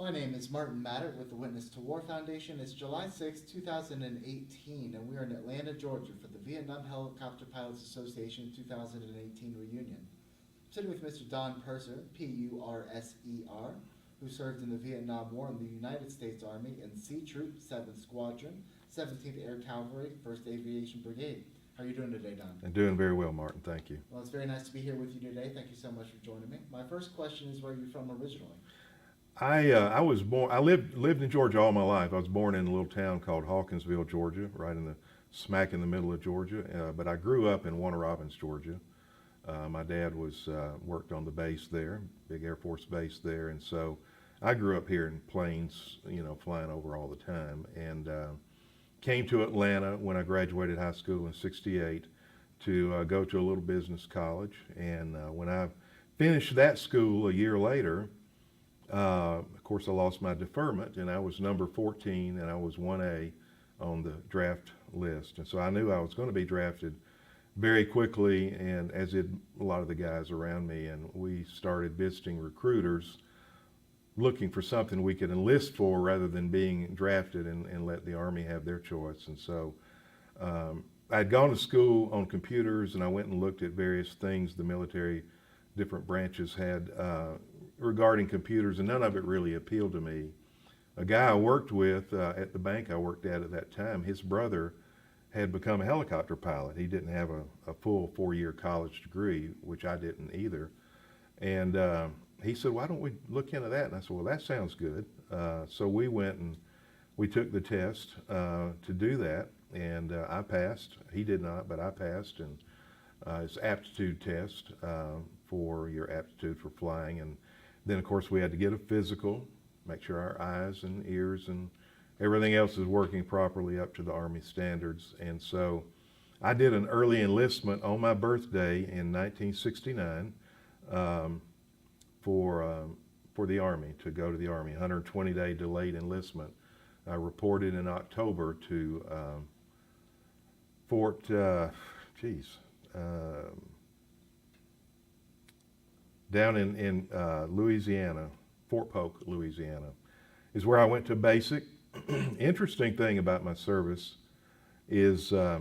My name is Martin Maddock with the Witness to War Foundation. It's July 6, 2018, and we are in Atlanta, Georgia for the Vietnam Helicopter Pilots Association 2018 reunion. I'm sitting with Mr. Don Purser, P-U-R-S-E-R, who served in the Vietnam War in the United States Army in C Troop, 7th Squadron, 17th Air Cavalry, 1st Aviation Brigade. How are you doing today, Don? I'm doing very well, Martin. Thank you. Well, it's very nice to be here with you today. Thank you so much for joining me. My first question is, where are you from originally? I was born. I lived in Georgia all my life. I was born in a little town called Hawkinsville, Georgia, right in the smack in the middle of Georgia. But I grew up in Warner Robins, Georgia. My dad worked on the base there, big Air Force base there, and so I grew up here in planes, flying over all the time. And came to Atlanta when I graduated high school in '68 to go to a little business college. And when I finished that school a year later, of course, I lost my deferment, and I was number 14, and I was 1A on the draft list. And so I knew I was going to be drafted very quickly, and as did a lot of the guys around me. And we started visiting recruiters, looking for something we could enlist for rather than being drafted and let the Army have their choice. And so I'd gone to school on computers, and I went and looked at various things the military, different branches had regarding computers, and none of it really appealed to me. A guy I worked with at the bank I worked at that time, his brother had become a helicopter pilot. He didn't have a full 4-year college degree, which I didn't either. And he said, why don't we look into that? And I said, well, that sounds good. So we went and we took the test to do that, and I passed. He did not, but I passed. And it's aptitude test for your aptitude for flying. And then, of course, we had to get a physical, make sure our eyes and ears and everything else is working properly up to the Army standards. And so I did an early enlistment on my birthday in 1969 for the Army, to go to the Army, 120-day delayed enlistment. I reported in October to Fort, down in Louisiana, Fort Polk, Louisiana, is where I went to basic. Interesting thing about my service is I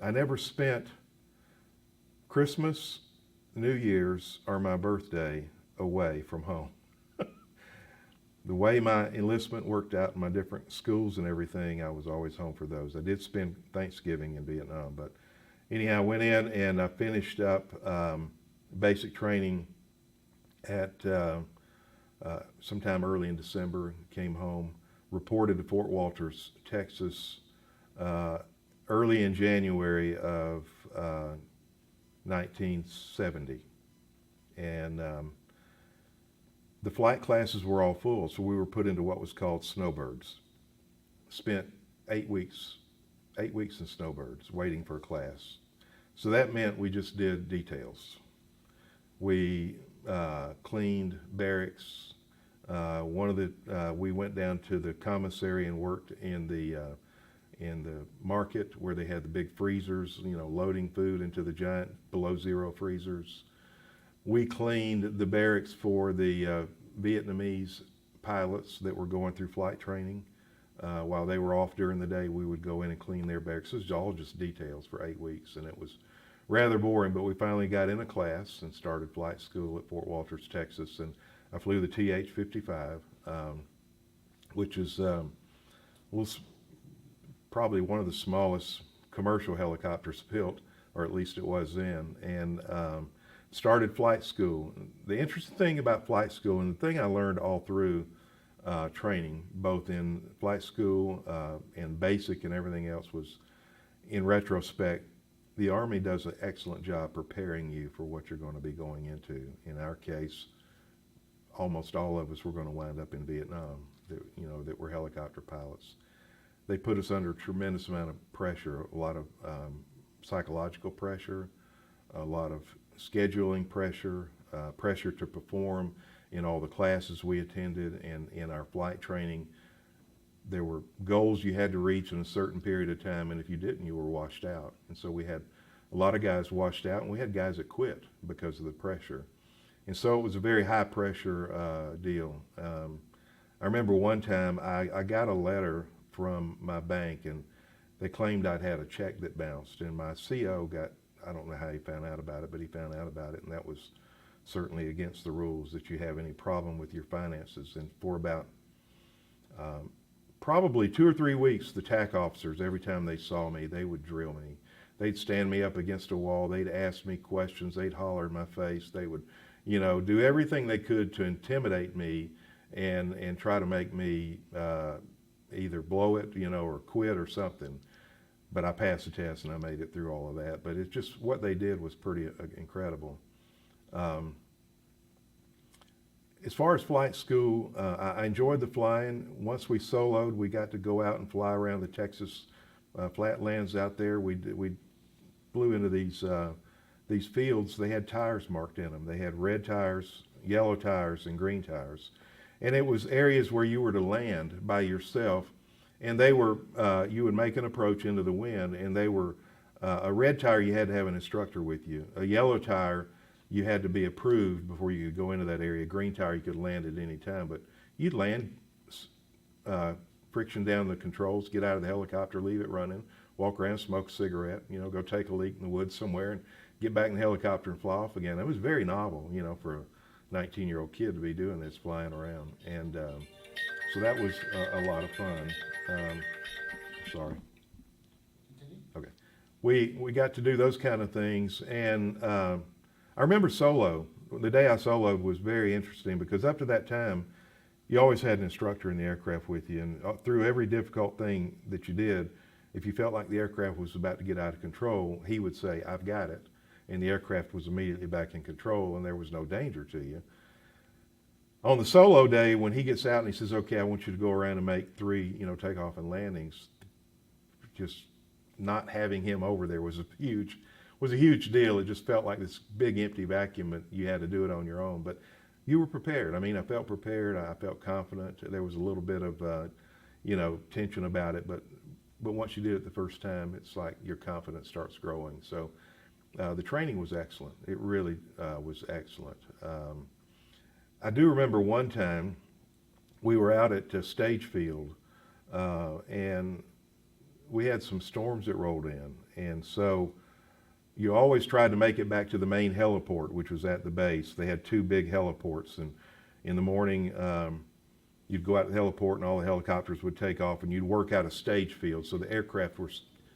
never spent Christmas, New Year's, or my birthday away from home. The way my enlistment worked out in my different schools and everything, I was always home for those. I did spend Thanksgiving in Vietnam, but anyhow, I went in and I finished up basic training at sometime early in December, came home, reported to Fort Walters, Texas, early in January of 1970. And the flight classes were all full, so we were put into what was called snowbirds. Spent 8 weeks in snowbirds waiting for a class. So that meant we just did details. We cleaned barracks. We went down to the commissary and worked in the market where they had the big freezers, loading food into the giant below zero freezers. We cleaned the barracks for the Vietnamese pilots that were going through flight training. While they were off during the day, we would go in and clean their barracks. It was all just details for 8 weeks, and it was rather boring, but we finally got in a class and started flight school at Fort Walters, Texas, and I flew the TH-55, which is was probably one of the smallest commercial helicopters built, or at least it was then, and started flight school. The interesting thing about flight school, and the thing I learned all through training, both in flight school and basic and everything else, was, in retrospect, the Army does an excellent job preparing you for what you're going to be going into. In our case, almost all of us were going to wind up in Vietnam, that were helicopter pilots. They put us under a tremendous amount of pressure, a lot of psychological pressure, a lot of scheduling pressure, pressure to perform in all the classes we attended, and in our flight training. There were goals you had to reach in a certain period of time, and if you didn't, you were washed out. And so we had a lot of guys washed out, and we had guys that quit because of the pressure. And so it was a very high pressure deal. I remember one time I got a letter from my bank, and they claimed I'd had a check that bounced, and my CO got, I don't know how he found out about it, but he found out about it, and that was certainly against the rules, that you have any problem with your finances. And for about probably 2 or 3 weeks, the TAC officers, every time they saw me, they would drill me. They'd stand me up against a wall, they'd ask me questions, they'd holler in my face, they would, do everything they could to intimidate me and try to make me either blow it, or quit or something. But I passed the test and I made it through all of that. But it's just, what they did was pretty incredible. As far as flight school, I enjoyed the flying. Once we soloed, we got to go out and fly around the Texas flatlands out there. We flew into these fields. They had tires marked in them. They had red tires, yellow tires, and green tires. And it was areas where you were to land by yourself. And they were, you would make an approach into the wind, and they were, a red tire, you had to have an instructor with you. A yellow tire, you had to be approved before you could go into that area. Green tire, you could land at any time, but you'd land, friction down the controls, get out of the helicopter, leave it running, walk around, smoke a cigarette, go take a leak in the woods somewhere, and get back in the helicopter and fly off again. It was very novel, for a 19-year-old kid to be doing this, flying around. And so that was a lot of fun. Sorry. Okay. We got to do those kind of things, and I remember solo. The day I soloed was very interesting, because up to that time, you always had an instructor in the aircraft with you, and through every difficult thing that you did, if you felt like the aircraft was about to get out of control, he would say, "I've got it," and the aircraft was immediately back in control, and there was no danger to you. On the solo day, when he gets out and he says, "Okay, I want you to go around and make 3, takeoff and landings," just not having him over there was a huge deal. It just felt like this big empty vacuum, but you had to do it on your own. But you were prepared. I mean, I felt prepared. I felt confident. There was a little bit of, tension about it, but once you did it the first time, it's like your confidence starts growing. So the training was excellent. It really was excellent. I do remember one time we were out at Stage Field, and we had some storms that rolled in, and so you always tried to make it back to the main heliport, which was at the base. They had 2 big heliports, and in the morning you'd go out to the heliport and all the helicopters would take off, and you'd work out a Stage Field. So the aircraft were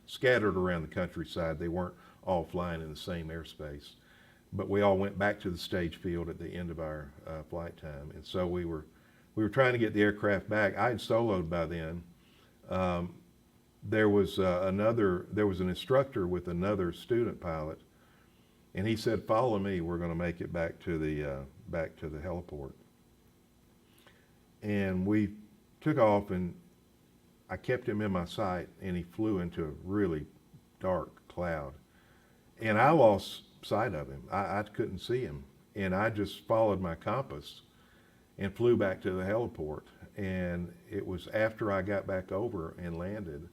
scattered around the countryside. They weren't all flying in the same airspace. But we all went back to the Stage Field at the end of our flight time, and so we were trying to get the aircraft back. I had soloed by then. There was an instructor with another student pilot, and he said, "Follow me. We're going to make it back to the heliport." And we took off, and I kept him in my sight, and he flew into a really dark cloud, and I lost sight of him. I couldn't see him, and I just followed my compass and flew back to the heliport. And it was after I got back over and landed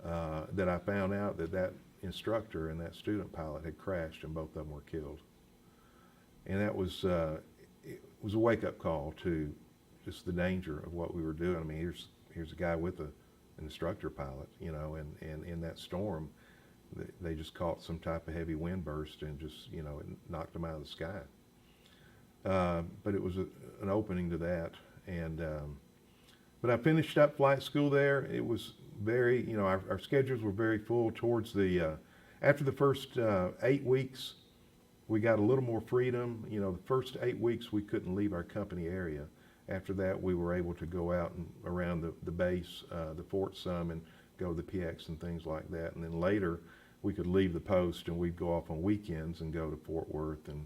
that I found out that instructor and that student pilot had crashed, and both of them were killed. And that was it was a wake-up call to just the danger of what we were doing. I mean, here's a guy with an instructor pilot, and in that storm, they just caught some type of heavy wind burst and just, it knocked them out of the sky. But it was an opening to that. And but I finished up flight school there. It was very, our schedules were very full towards after the first 8 weeks, we got a little more freedom. The first 8 weeks we couldn't leave our company area. After that, we were able to go out and around the base, the fort some, and go to the PX and things like that. And then later, we could leave the post and we'd go off on weekends and go to Fort Worth and,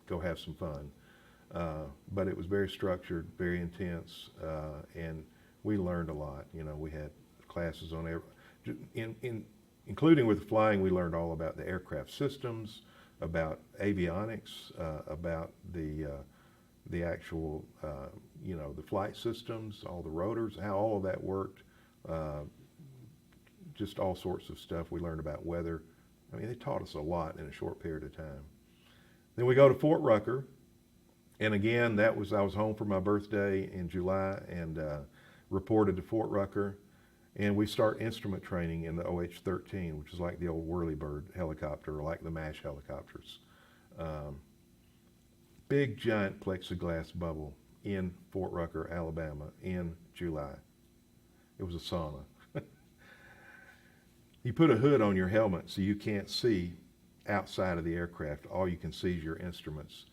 go have some fun. But it was very structured, very intense, and we learned a lot. We had classes on including with flying, we learned all about the aircraft systems, about avionics, about the actual, the flight systems, all the rotors, how all of that worked, just all sorts of stuff. We learned about weather. I mean, they taught us a lot in a short period of time. Then we go to Fort Rucker, And again, I was home for my birthday in July and reported to Fort Rucker. And we start instrument training in the OH-13, which is like the old Whirlybird helicopter, or like the MASH helicopters. Big giant plexiglass bubble in Fort Rucker, Alabama in July. It was a sauna. You put a hood on your helmet so you can't see outside of the aircraft. All you can see is your instruments.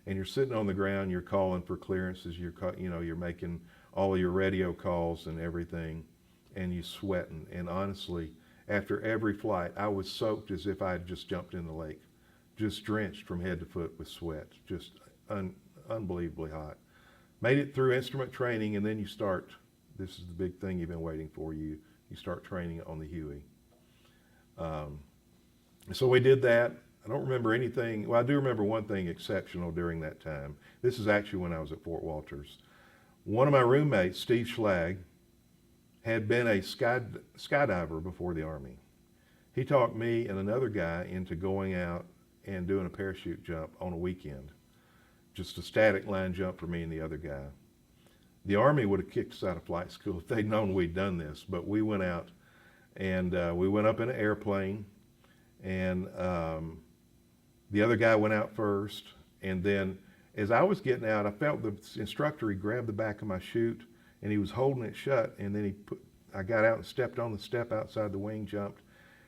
And you're sitting on the ground, you're calling for clearances, you're making all of your radio calls and everything, and you're sweating. And honestly, after every flight, I was soaked as if I had just jumped in the lake, just drenched from head to foot with sweat, just unbelievably hot. Made it through instrument training, and then you start, this is the big thing you've been waiting for, you start training on the Huey. So we did that. I don't remember anything. Well, I do remember one thing exceptional during that time. This is actually when I was at Fort Walters. One of my roommates, Steve Schlag, had been a skydiver before the Army. He talked me and another guy into going out and doing a parachute jump on a weekend. Just a static line jump for me and the other guy. The Army would have kicked us out of flight school if they'd known we'd done this, but we went out and we went up in an airplane, and the other guy went out first, and then as I was getting out, I felt the instructor, he grabbed the back of my chute, and he was holding it shut, and then I got out and stepped on the step outside the wing, jumped,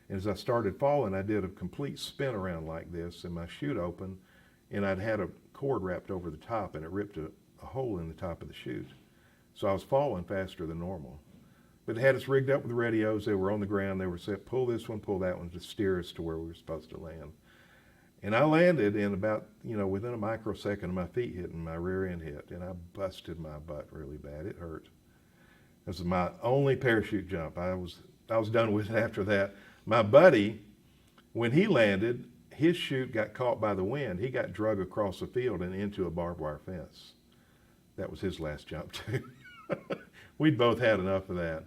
and as I started falling, I did a complete spin around like this, and my chute opened, and I'd had a cord wrapped over the top, and it ripped a hole in the top of the chute. So I was falling faster than normal. But it had us rigged up with radios. They were on the ground. They were set, pull this one, pull that one, to steer us to where we were supposed to land. And I landed in about, within a microsecond of my feet hitting, my rear end hit, and I busted my butt really bad. It hurt. This was my only parachute jump. I was done with it after that. My buddy, when he landed, his chute got caught by the wind. He got dragged across the field and into a barbed wire fence. That was his last jump too. We'd both had enough of that.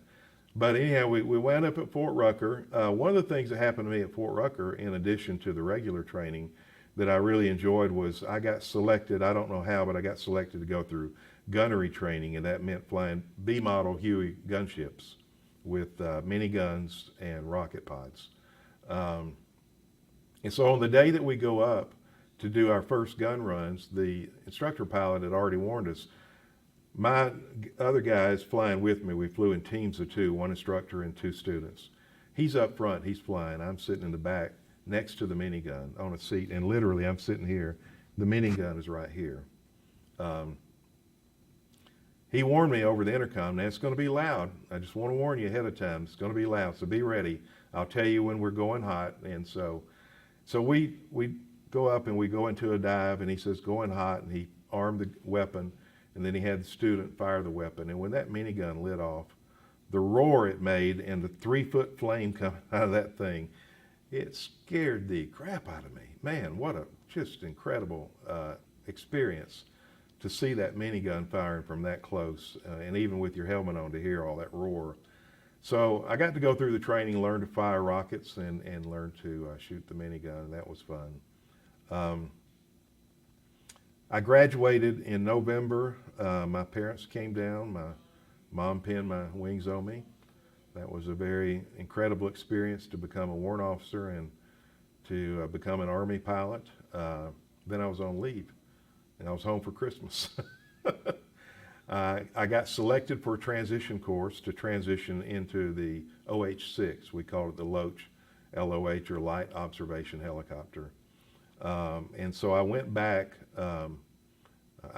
But anyhow, we wound up at Fort Rucker. One of the things that happened to me at Fort Rucker, in addition to the regular training that I really enjoyed, was I got selected, I don't know how, but I got selected to go through gunnery training, and that meant flying B-model Huey gunships with miniguns and rocket pods. And so on the day that we go up to do our first gun runs, the instructor pilot had already warned us. My other guys flying with me, we flew in teams of two, one instructor and two students. He's up front, he's flying. I'm sitting in the back next to the minigun on a seat, and literally I'm sitting here. The minigun is right here. He warned me over the intercom, now it's going to be loud. I just want to warn you ahead of time, it's going to be loud, so be ready. I'll tell you when we're going hot. And so we go up and we go into a dive, and he says, going hot, and he armed the weapon. And then he had the student fire the weapon. And when that minigun lit off, the roar it made and the 3-foot flame coming out of that thing, it scared the crap out of me. Man, what a just incredible experience to see that minigun firing from that close, and even with your helmet on, to hear all that roar. So I got to go through the training, learn to fire rockets, and learn to shoot the minigun, and that was fun. I graduated in November. My parents came down. My mom pinned my wings on me. That was a very incredible experience to become a warrant officer and to become an Army pilot. Then I was on leave, and I was home for Christmas. I got selected for a transition course to transition into the OH-6. We called it the LOH, L-O-H, or Light Observation Helicopter. And so I went back, I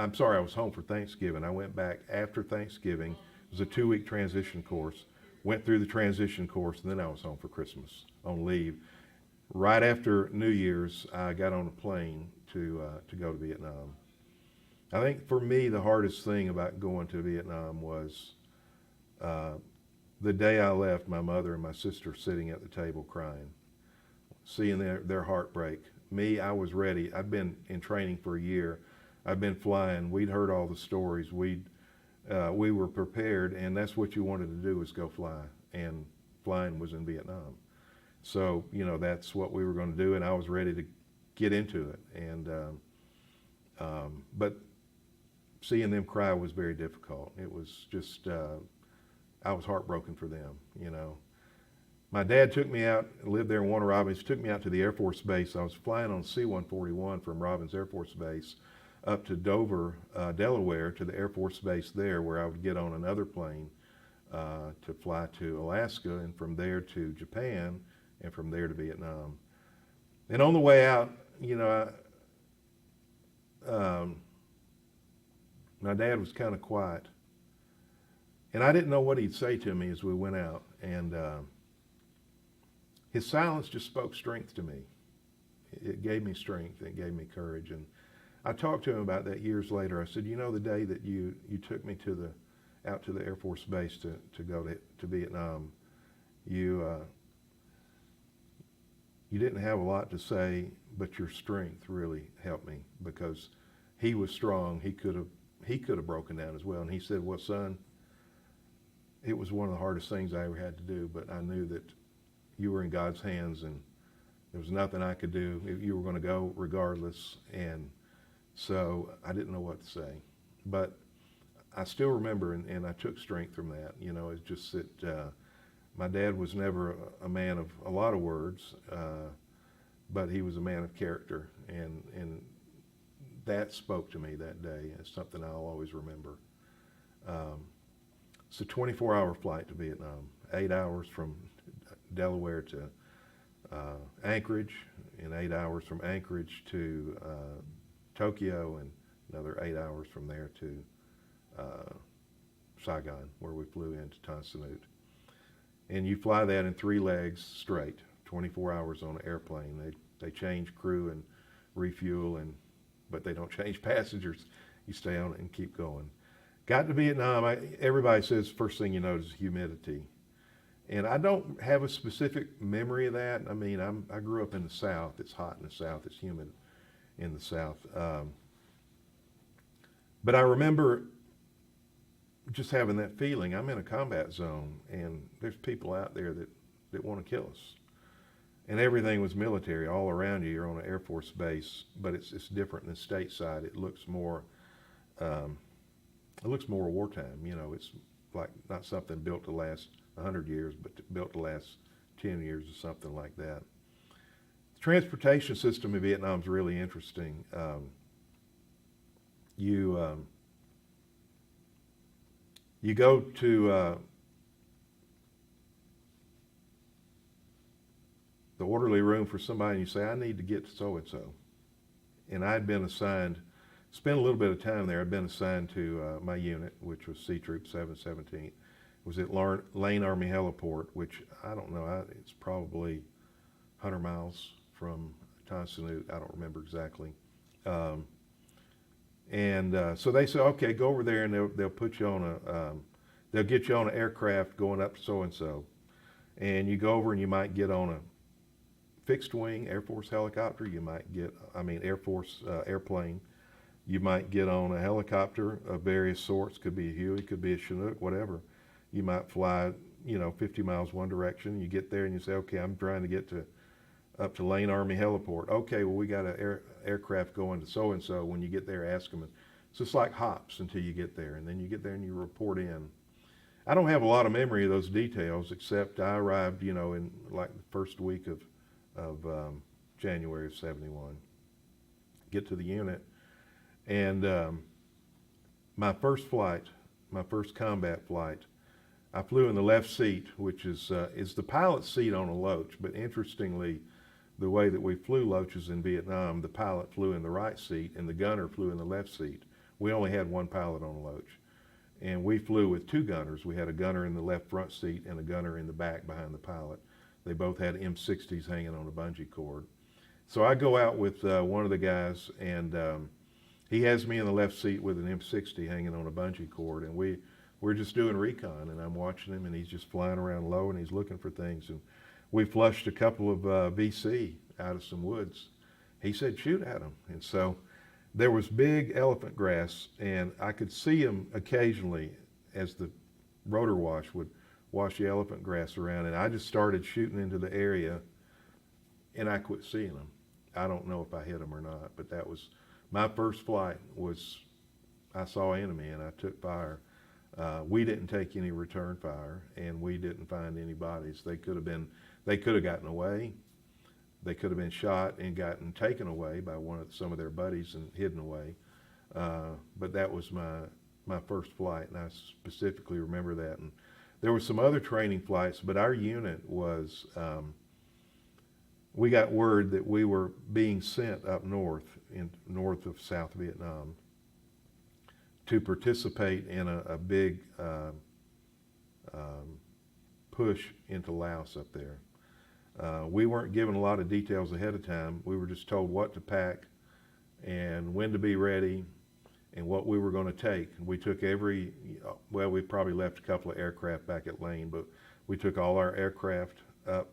was home for Thanksgiving. I went back after Thanksgiving. It was a 2-week transition course. Went through the transition course, and then I was home for Christmas on leave. Right after New Year's, I got on a plane to go to Vietnam. I think for me, the hardest thing about going to Vietnam was the day I left, my mother and my sister sitting at the table crying, seeing their heartbreak. Me, I was ready. I'd been in training for a year. I'd been flying. We'd heard all the stories. We were prepared, and that's what you wanted to do, was go fly. And flying was in Vietnam. So, that's what we were going to do, and I was ready to get into it. And but seeing them cry was very difficult. It was just, I was heartbroken for them, you know. My dad took me out, lived there in Warner Robins, took me out to the Air Force Base. I was flying on C-141 from Robins Air Force Base up to Dover, Delaware, to the Air Force Base there, where I would get on another plane to fly to Alaska, and from there to Japan, and from there to Vietnam. And on the way out, you know, my dad was kind of quiet. And I didn't know what he'd say to me as we went out. And his silence just spoke strength to me. It gave me strength. It gave me courage. And I talked to him about that years later. I said, you know, the day that you took me out to the Air Force Base to go to Vietnam, you didn't have a lot to say, but your strength really helped me, because he was strong. He could have broken down as well. And he said, well, son, it was one of the hardest things I ever had to do, but I knew that you were in God's hands, and there was nothing I could do. You were going to go regardless. And so I didn't know what to say, but I still remember, and I took strength from that. You know, it's just that my dad was never a man of a lot of words, but he was a man of character, and that spoke to me that day. It's something I'll always remember. It's a 24-hour flight to Vietnam, 8 hours from Delaware to Anchorage, and 8 hours from Anchorage to Tokyo, and another 8 hours from there to Saigon, where we flew into Tan Son Nhut. And you fly that in 3 legs straight, 24 hours on an airplane. They change crew and refuel, but they don't change passengers. You stay on it and keep going. Got to Vietnam, everybody says first thing you notice is humidity. And I don't have a specific memory of that. I mean, I grew up in the South. It's hot in the South. It's humid in the South. But I remember just having that feeling. I'm in a combat zone, and there's people out there that want to kill us. And everything was military all around you. You're on an Air Force base, but it's different than stateside. It looks more wartime. You know, it's like not something built to last 100 years, but built to last 10 years or something like that. The transportation system in Vietnam is really interesting. You go to the orderly room for somebody, and you say, I need to get to so-and-so. And I'd been assigned, spent a little bit of time there. I'd been assigned to my unit, which was C Troop 717. It was at Lane Army Heliport, which I don't know, it's probably 100 miles from Tan Son Nhut. I don't remember exactly. So they said, okay, go over there, and they'll put you on they'll get you on an aircraft going up to so-and-so. And you go over, and you might get on a fixed wing Air Force helicopter. You might get, Air Force airplane. You might get on a helicopter of various sorts. Could be a Huey, could be a Chinook, whatever. You might fly, 50 miles one direction. You get there and you say, okay, I'm trying to get up to Lane Army Heliport. Okay, well, we got an aircraft going to so-and-so. When you get there, ask them. It's just like hops until you get there. And then you get there and you report in. I don't have a lot of memory of those details, except I arrived, in like the first week of January of 71. Get to the unit. And my first combat flight, I flew in the left seat, which is the pilot's seat on a Loach. But interestingly, the way that we flew Loaches in Vietnam, the pilot flew in the right seat and the gunner flew in the left seat. We only had one pilot on a Loach. And we flew with 2 gunners. We had a gunner in the left front seat and a gunner in the back behind the pilot. They both had M60s hanging on a bungee cord. So I go out with one of the guys, and he has me in the left seat with an M60 hanging on a bungee cord, and we're just doing recon, and I'm watching him, and he's just flying around low, and he's looking for things. And we flushed a couple of VC out of some woods. He said, shoot at them. And so there was big elephant grass, and I could see them occasionally as the rotor wash would wash the elephant grass around, and I just started shooting into the area, and I quit seeing them. I don't know if I hit them or not, but that was my first flight. Was I saw enemy and I took fire. We didn't take any return fire, and we didn't find any bodies. They could have gotten away. They could have been shot and gotten taken away by some of their buddies and hidden away. But that was my first flight, and I specifically remember that. And there were some other training flights, but our unit was, we got word that we were being sent up north of South Vietnam to participate in a big push into Laos up there. We weren't given a lot of details ahead of time. We were just told what to pack and when to be ready and what we were going to take. We took we probably left a couple of aircraft back at Lane, but we took all our aircraft up.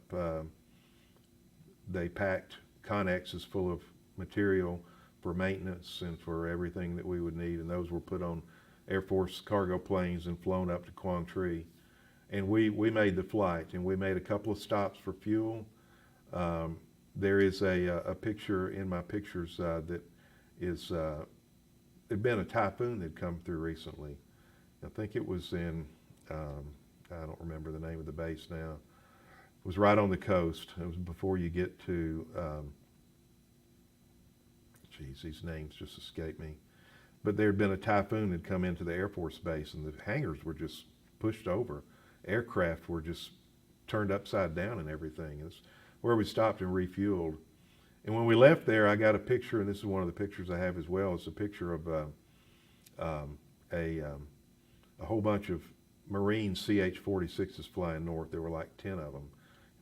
They packed connexes full of material for maintenance and for everything that we would need, and those were put on Air Force cargo planes and flown up to Quang Tri. And we made the flight, and we made a couple of stops for fuel. There is a picture in my pictures that is, there'd been a typhoon that had come through recently. I think it was in, I don't remember the name of the base now. It was right on the coast. It was before you get to, these names just escape me. But there had been a typhoon that had come into the Air Force Base, and the hangars were just pushed over. Aircraft were just turned upside down and everything. It's where we stopped and refueled. And when we left there, I got a picture, and this is one of the pictures I have as well. It's a picture of a whole bunch of Marine CH-46s flying north. There were like 10 of them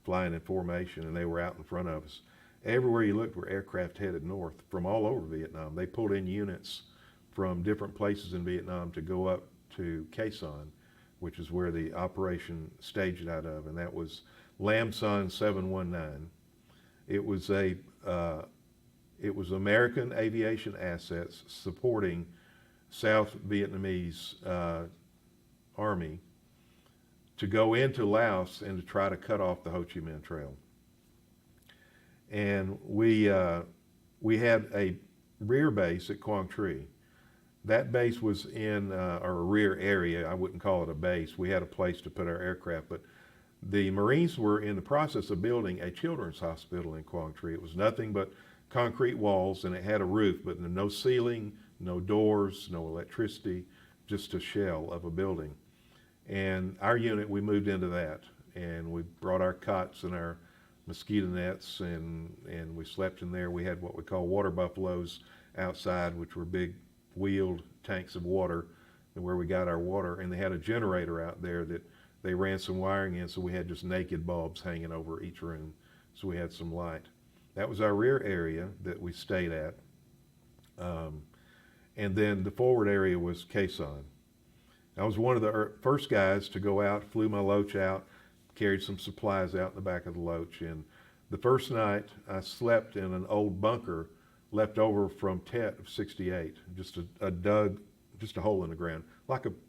flying in formation, and they were out in front of us. Everywhere you looked were aircraft headed north from all over Vietnam. They pulled in units from different places in Vietnam to go up to Quai Son, which is where the operation staged out of, and that was Lam Son 719. It was American aviation assets supporting South Vietnamese Army to go into Laos and to try to cut off the Ho Chi Minh Trail. And we had a rear base at Quang Tri. That base was in our rear area. I wouldn't call it a base. We had a place to put our aircraft, but the Marines were in the process of building a children's hospital in Quang Tri. It was nothing but concrete walls, and it had a roof, but no ceiling, no doors, no electricity, just a shell of a building. And our unit, we moved into that, and we brought our cots and our mosquito nets, and we slept in there. We had what we call water buffaloes outside, which were big wheeled tanks of water, and where we got our water. And they had a generator out there that they ran some wiring in, so we had just naked bulbs hanging over each room, so we had some light. That was our rear area that we stayed at. And then the forward area was Quai Son. I was one of the first guys to go out, flew my Loach out, carried some supplies out in the back of the Loach. And the first night I slept in an old bunker left over from Tet of 68, just a hole in the ground.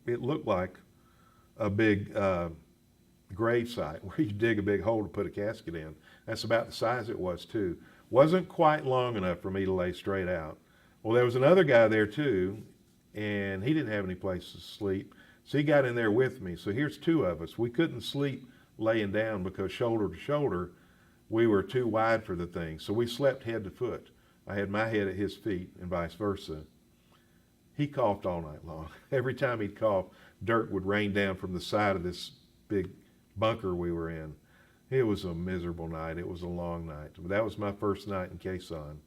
It looked like a big grave site where you dig a big hole to put a casket in. That's about the size it was too. Wasn't quite long enough for me to lay straight out. Well, there was another guy there too, and he didn't have any place to sleep, so he got in there with me. So here's two of us. We couldn't sleep laying down because shoulder to shoulder, we were too wide for the thing. So we slept head to foot. I had my head at his feet and vice versa. He coughed all night long. Every time he'd cough, dirt would rain down from the side of this big bunker we were in. It was a miserable night. It was a long night. But that was my first night in Quai Son.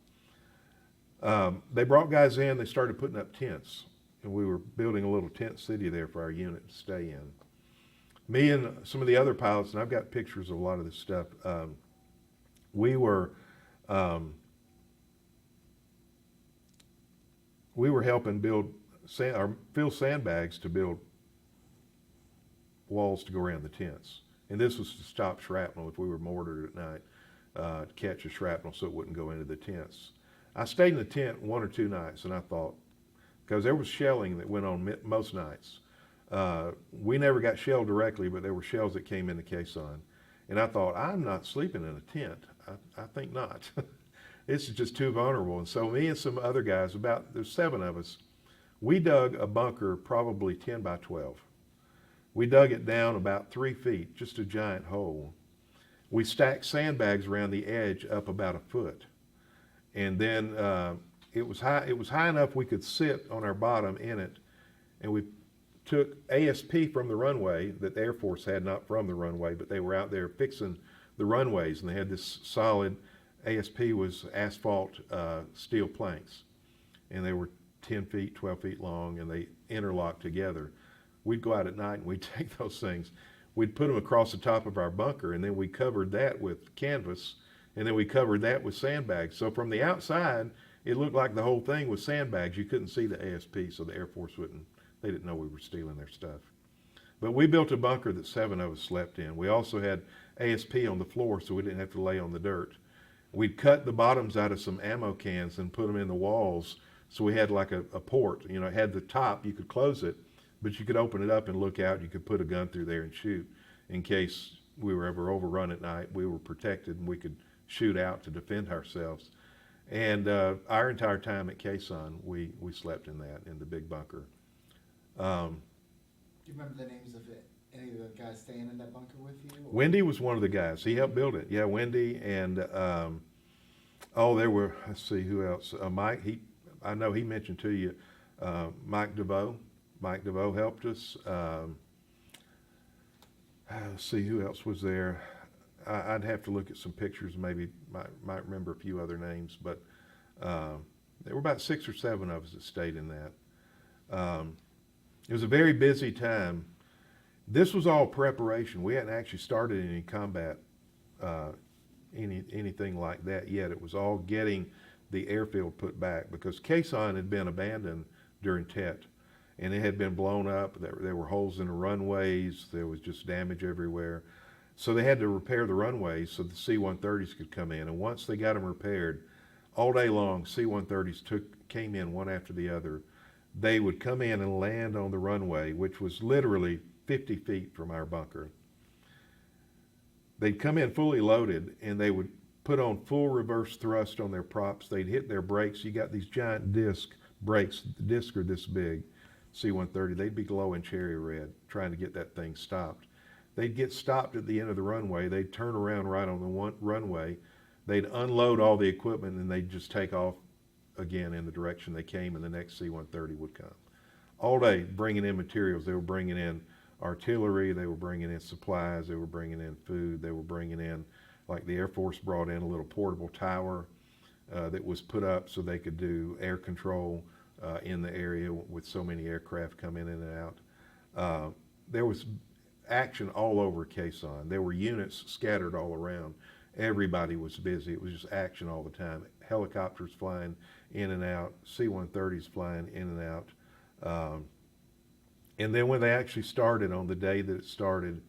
They brought guys in. They started putting up tents, and we were building a little tent city there for our unit to stay in. Me and some of the other pilots, and I've got pictures of a lot of this stuff, we were helping fill sandbags to build walls to go around the tents. And this was to stop shrapnel if we were mortared at night, to catch a shrapnel so it wouldn't go into the tents. I stayed in the tent 1 or 2 nights, and I thought, because there was shelling that went on most nights. We never got shelled directly, but there were shells that came into Quai Son. And I thought, I'm not sleeping in a tent. I think not. It's just too vulnerable. And so me and some other guys, there's 7 of us, We dug a bunker probably 10 by 12. We dug it down about 3 feet, just a giant hole. We stacked sandbags around the edge up about a foot. And then it was high enough we could sit on our bottom in it. And we took ASP from the runway that the Air Force had, not from the runway, but they were out there fixing the runways, and they had this solid, ASP was asphalt steel planks, and they were 10 feet, 12 feet long, and they interlocked together. We'd go out at night and we'd take those things, we'd put them across the top of our bunker, and then we covered that with canvas, and then we covered that with sandbags. So from the outside, it looked like the whole thing was sandbags. You couldn't see the ASP, so the Air Force they didn't know we were stealing their stuff. But we built a bunker that 7 of us slept in. We also had ASP on the floor, so we didn't have to lay on the dirt. We'd cut the bottoms out of some ammo cans and put them in the walls, so we had like a port. You know, it had the top, you could close it, but you could open it up and look out. You could put a gun through there and shoot in case we were ever overrun at night. We were protected and we could shoot out to defend ourselves. And our entire time at Quezon, we slept in the big bunker. Do you remember the names of any of the guys staying in that bunker with you? Or? Wendy was one of the guys. He helped build it. Yeah, Wendy and there were. Let's see who else. Mike. I know he mentioned to you. Mike DeVoe. Mike DeVoe helped us. Let's see who else was there. I'd have to look at some pictures. Maybe might remember a few other names, but there were about 6 or 7 of us that stayed in that. It was a very busy time. This was all preparation. We hadn't actually started any combat, anything like that yet. It was all getting the airfield put back because Quezon had been abandoned during Tet, and it had been blown up. There were holes in the runways. There was just damage everywhere. So they had to repair the runways so the C-130s could come in. And once they got them repaired, all day long, C-130s came in one after the other. They would come in and land on the runway, which was literally 50 feet from our bunker. They'd come in fully loaded, and they would put on full reverse thrust on their props. They'd hit their brakes. You got these giant disc brakes. The discs are this big, C-130. They'd be glowing cherry red, trying to get that thing stopped. They'd get stopped at the end of the runway. They'd turn around right on the runway. They'd unload all the equipment, and they'd just take off again in the direction they came, and the next C-130 would come. All day bringing in materials. They were bringing in artillery, they were bringing in supplies, they were bringing in food, they were bringing in, like the Air Force brought in a little portable tower that was put up so they could do air control in the area with so many aircraft coming in and out. There was action all over Quezon. There were units scattered all around. Everybody was busy. It was just action all the time. Helicopters flying in and out, C-130s flying in and out. And then when they actually started, on the day that it started,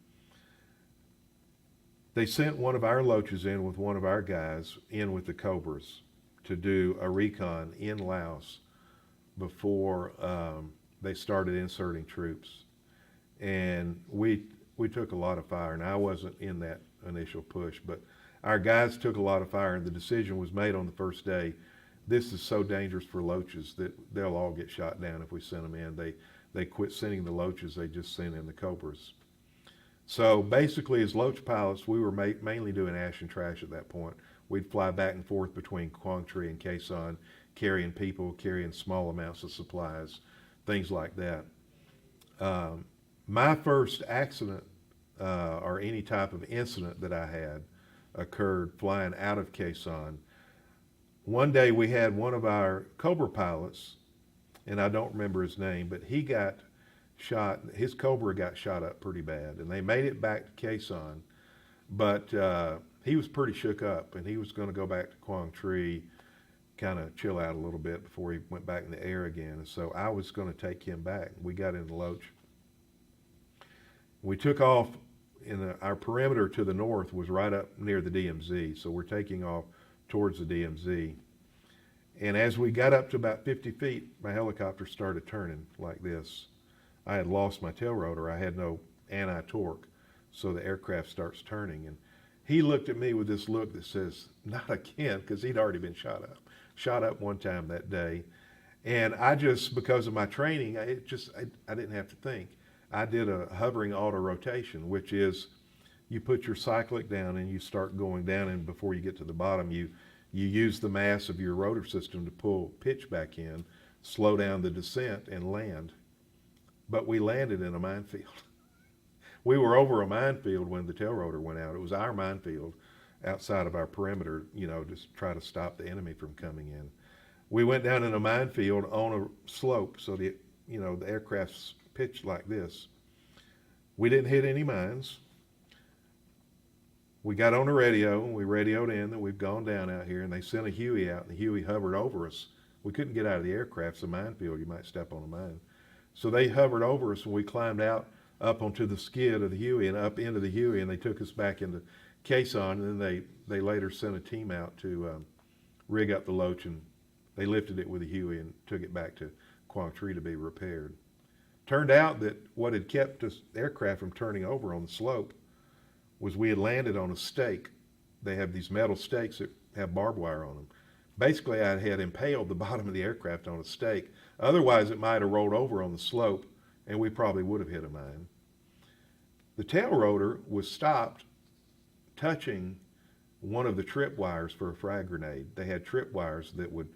they sent one of our loaches in with one of our guys in with the Cobras to do a recon in Laos before they started inserting troops. And we took a lot of fire, and I wasn't in that initial push, but our guys took a lot of fire, and the decision was made on the first day, this is so dangerous for loaches that they'll all get shot down if we send them in. They quit sending the loaches, they just sent in the Cobras. So basically, as loach pilots, we were mainly doing ash and trash at that point. We'd fly back and forth between Quang Tri and Quezon, carrying people, carrying small amounts of supplies, things like that. My first accident or any type of incident that I had occurred flying out of Quezon. One day we had one of our Cobra pilots, and I don't remember his name, but he got shot. His Cobra got shot up pretty bad, and they made it back to Quezon, but he was pretty shook up, and he was going to go back to Quang Tri, kind of chill out a little bit before he went back in the air again. And so I was going to take him back. We got in the loach. We took off. Our perimeter to the north was right up near the DMZ, so we're taking off towards the DMZ. And as we got up to about 50 feet, my helicopter started turning like this. I had lost my tail rotor. I had no anti-torque, so the aircraft starts turning. And he looked at me with this look that says, not again, because he'd already been shot up. Shot up one time that day. And I just, because of my training, I didn't have to think. I did a hovering auto rotation, which is you put your cyclic down and you start going down, and before you get to the bottom, you use the mass of your rotor system to pull pitch back in, slow down the descent, and land. But we landed in a minefield. We were over a minefield when the tail rotor went out. It was our minefield outside of our perimeter, just try to stop the enemy from coming in. We went down in a minefield on a slope, so the aircraft's pitched like this. We didn't hit any mines. We got on the radio, and we radioed in that we've gone down out here, and they sent a Huey out, and the Huey hovered over us. We couldn't get out of the aircraft. It's a minefield. You might step on a mine. So they hovered over us, and we climbed out up onto the skid of the Huey and up into the Huey, and they took us back into caisson, and then they later sent a team out to rig up the Loach, and they lifted it with a Huey and took it back to Quang Tri to be repaired. Turned out that what had kept this aircraft from turning over on the slope was we had landed on a stake. They have these metal stakes that have barbed wire on them. Basically, I had impaled the bottom of the aircraft on a stake. Otherwise, it might have rolled over on the slope, and we probably would have hit a mine. The tail rotor was stopped touching one of the trip wires for a frag grenade. They had trip wires that would,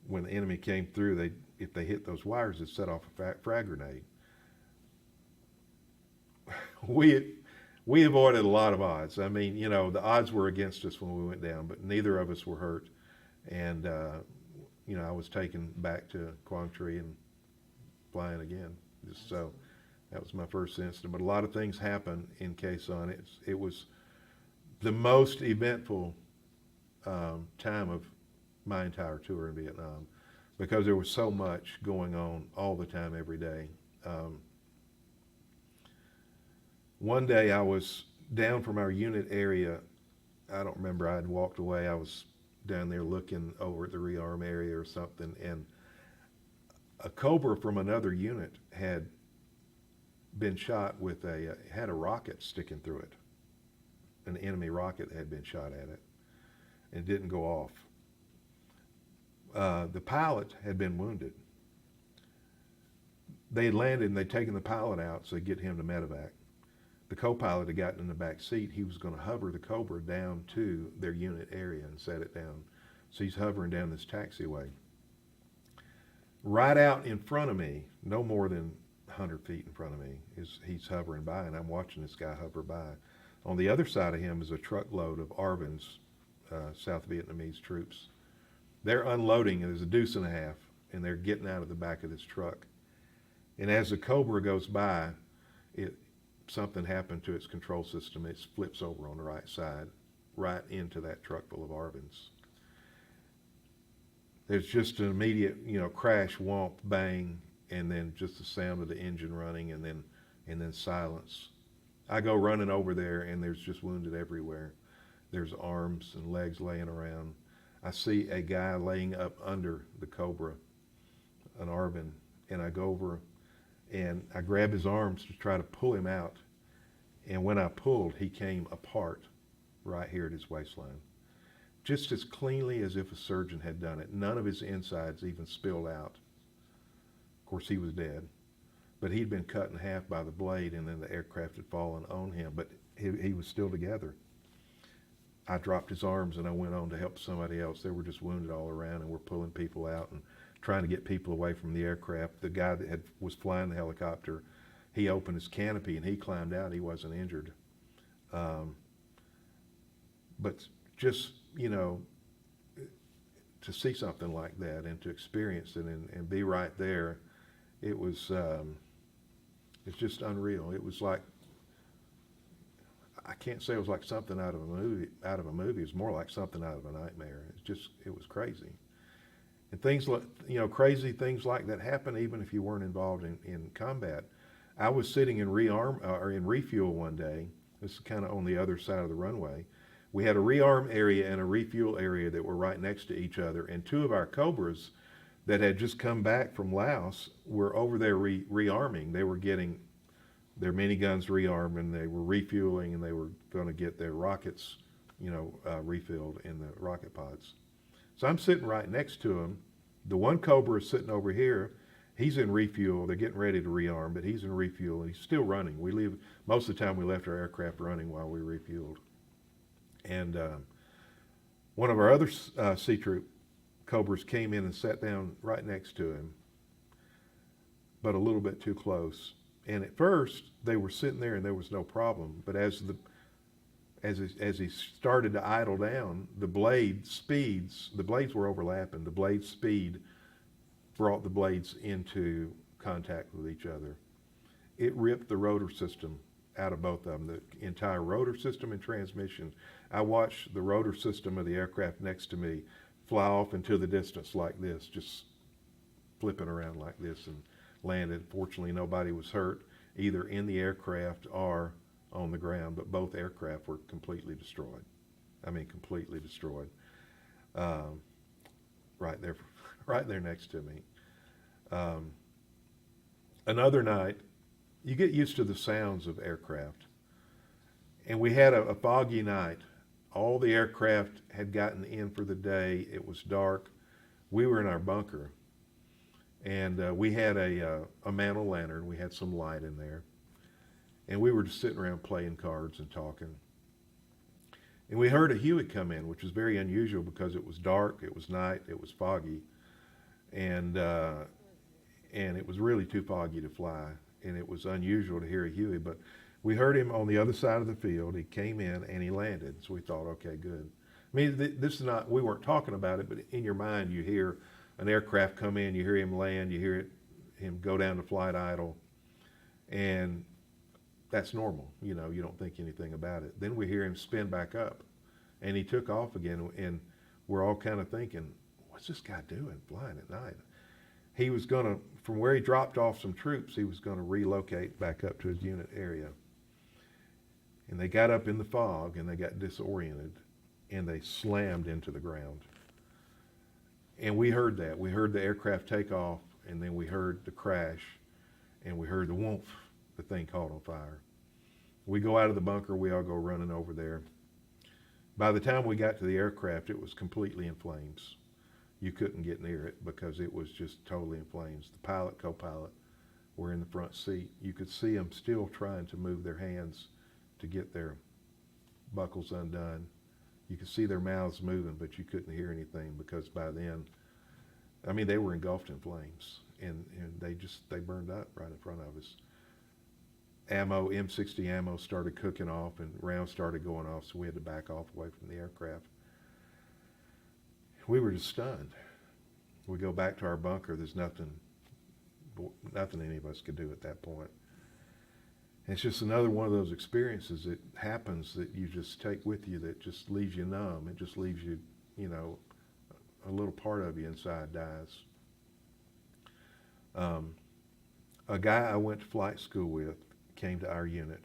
when the enemy came through, if they hit those wires, it'd set off a frag grenade. We avoided a lot of odds. I mean, the odds were against us when we went down, but neither of us were hurt. And, I was taken back to Quang Tri and flying again. So that was my first incident. But a lot of things happened in caisson. It was the most eventful time of my entire tour in Vietnam, because there was so much going on all the time, every day. One day I was down from our unit area. I don't remember, I had walked away. I was down there looking over at the rearm area or something, and a Cobra from another unit had been shot with had a rocket sticking through it. An enemy rocket had been shot at it, and it didn't go off. The pilot had been wounded. They had landed and they'd taken the pilot out so they'd get him to medevac. The co-pilot had gotten in the back seat. He was going to hover the Cobra down to their unit area and set it down. So he's hovering down this taxiway. Right out in front of me, no more than 100 feet in front of me, he's hovering by, and I'm watching this guy hover by. On the other side of him is a truckload of ARVNs, South Vietnamese troops. They're unloading, and there's a deuce and a half, and they're getting out of the back of this truck. And as the Cobra goes by, something happened to its control system. It flips over on the right side, right into that truck full of ARVNs. There's just an immediate, crash, whomp, bang, and then just the sound of the engine running, and then silence. I go running over there, and there's just wounded everywhere. There's arms and legs laying around. I see a guy laying up under the Cobra, an ARVN, and I go over and I grab his arms to try to pull him out. And when I pulled, he came apart right here at his waistline, just as cleanly as if a surgeon had done it. None of his insides even spilled out. Of course, he was dead, but he'd been cut in half by the blade, and then the aircraft had fallen on him, but he was still together. I dropped his arms and I went on to help somebody else. They were just wounded all around, and we're pulling people out and trying to get people away from the aircraft. The guy that was flying the helicopter, he opened his canopy and he climbed out. He wasn't injured. But just, to see something like that and to experience it and be right there, it was, it's just unreal. It was like, I can't say it was like something out of a movie. It was more like something out of a nightmare. It was crazy. And things like, crazy things like that happen even if you weren't involved in combat. I was sitting in refuel one day. This is kind of on the other side of the runway. We had a rearm area and a refuel area that were right next to each other, and two of our Cobras that had just come back from Laos were over there rearming. They were getting their miniguns rearmed, and they were refueling, and they were going to get their rockets, refilled in the rocket pods. So I'm sitting right next to them The one Cobra is sitting over here. He's in refuel. They're getting ready to rearm, but he's in refuel and he's still running. We leave most of the time. We left our aircraft running while we refueled. And one of our other C Troop Cobras came in and sat down right next to him, but a little bit too close. And at first they were sitting there and there was no problem. But as he started to idle down, the blades were overlapping. The blade speed brought the blades into contact with each other. It ripped the rotor system out of both of them, the entire rotor system and transmission. I watched the rotor system of the aircraft next to me fly off into the distance like this, just flipping around like this, and landed. Fortunately, nobody was hurt, either in the aircraft or on the ground, but both aircraft were completely destroyed. I mean, completely destroyed. Right there next to me. Another night, you get used to the sounds of aircraft. And we had a foggy night. All the aircraft had gotten in for the day. It was dark. We were in our bunker. And we had a mantle lantern. We had some light in there. And we were just sitting around playing cards and talking. And we heard a Huey come in, which was very unusual because it was dark, it was night, it was foggy. And it was really too foggy to fly. And it was unusual to hear a Huey, but we heard him on the other side of the field. He came in and he landed. So we thought, okay, good. I mean, this is not, we weren't talking about it, but in your mind you hear an aircraft come in, you hear him land, you hear him go down to flight idle. And that's normal, you know, you don't think anything about it. Then we hear him spin back up and he took off again, and we're all kind of thinking, what's this guy doing flying at night? He was gonna, from where he dropped off some troops, he was gonna relocate back up to his unit area. And they got up in the fog and they got disoriented and they slammed into the ground. And we heard that. We heard the aircraft take off, and then we heard the crash, and we heard the whoomph, the thing caught on fire. We go out of the bunker, we all go running over there. By the time we got to the aircraft, it was completely in flames. You couldn't get near it because it was just totally in flames. The pilot, co-pilot were in the front seat. You could see them still trying to move their hands to get their buckles undone. You could see their mouths moving, but you couldn't hear anything because by then, I mean, they were engulfed in flames, and they burned up right in front of us. Ammo, M60 ammo started cooking off and rounds started going off, so we had to back off away from the aircraft. We were just stunned. We go back to our bunker. There's nothing any of us could do at that point. It's just another one of those experiences that happens that you just take with you that just leaves you numb. It just leaves you, you know, a little part of you inside dies. A guy I went to flight school with came to our unit.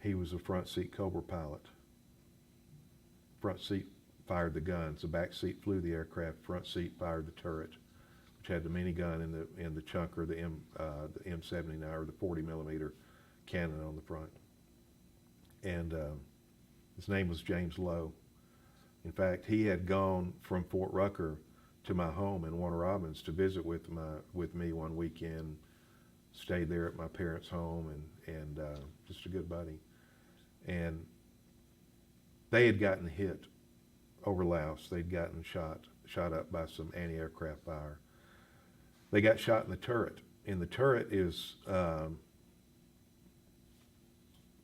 He was a front seat Cobra pilot. Front seat fired the guns. The back seat flew the aircraft. Front seat fired the turret, which had the minigun in the chunker, the M79 or the 40 millimeter cannon on the front. And his name was James Lowe. In fact, he had gone from Fort Rucker to my home in Warner Robins to visit with me one weekend. Stayed there at my parents' home, and just a good buddy. And they had gotten hit over Laos. They'd gotten shot up by some anti-aircraft fire. They got shot in the turret, and the turret is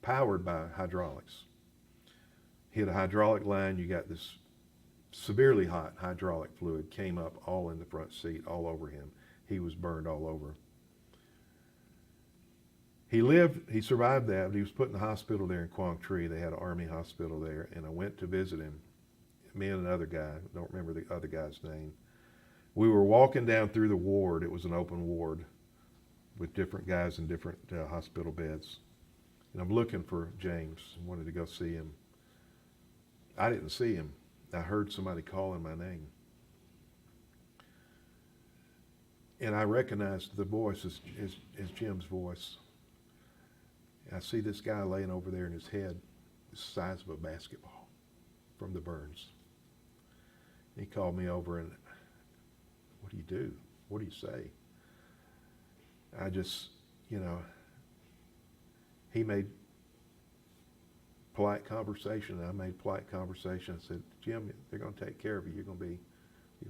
powered by hydraulics. Hit a hydraulic line, you got this severely hot hydraulic fluid came up all in the front seat, all over him. He was burned all over. He survived that, but he was put in the hospital there in Quang Tri. They had an Army hospital there, and I went to visit him. Me and another guy, don't remember the other guy's name. We were walking down through the ward. It was an open ward with different guys in different hospital beds. And I'm looking for James. I wanted to go see him. I didn't see him. I heard somebody calling my name. And I recognized the voice as Jim's voice. I see this guy laying over there in his head, the size of a basketball from the burns. He called me over, and what do you do? What do you say? I just, you know, he made polite conversation, and I made polite conversation. I said, Jim, they're going to take care of you. You're going to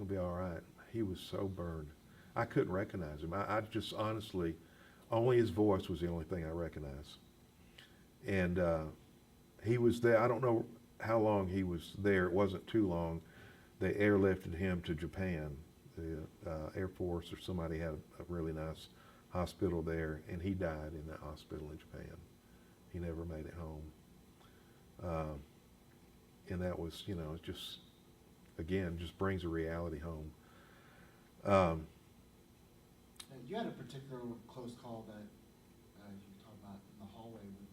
be all right. He was so burned. I couldn't recognize him. I just honestly, only his voice was the only thing I recognized. And he was there. I don't know how long he was there. It wasn't too long. They airlifted him to Japan. The Air Force or somebody had a really nice hospital there, and he died in that hospital in Japan. He never made it home. And that was, you know, it just, again, just brings a reality home. You had a particular close call that you talked about in the hallway with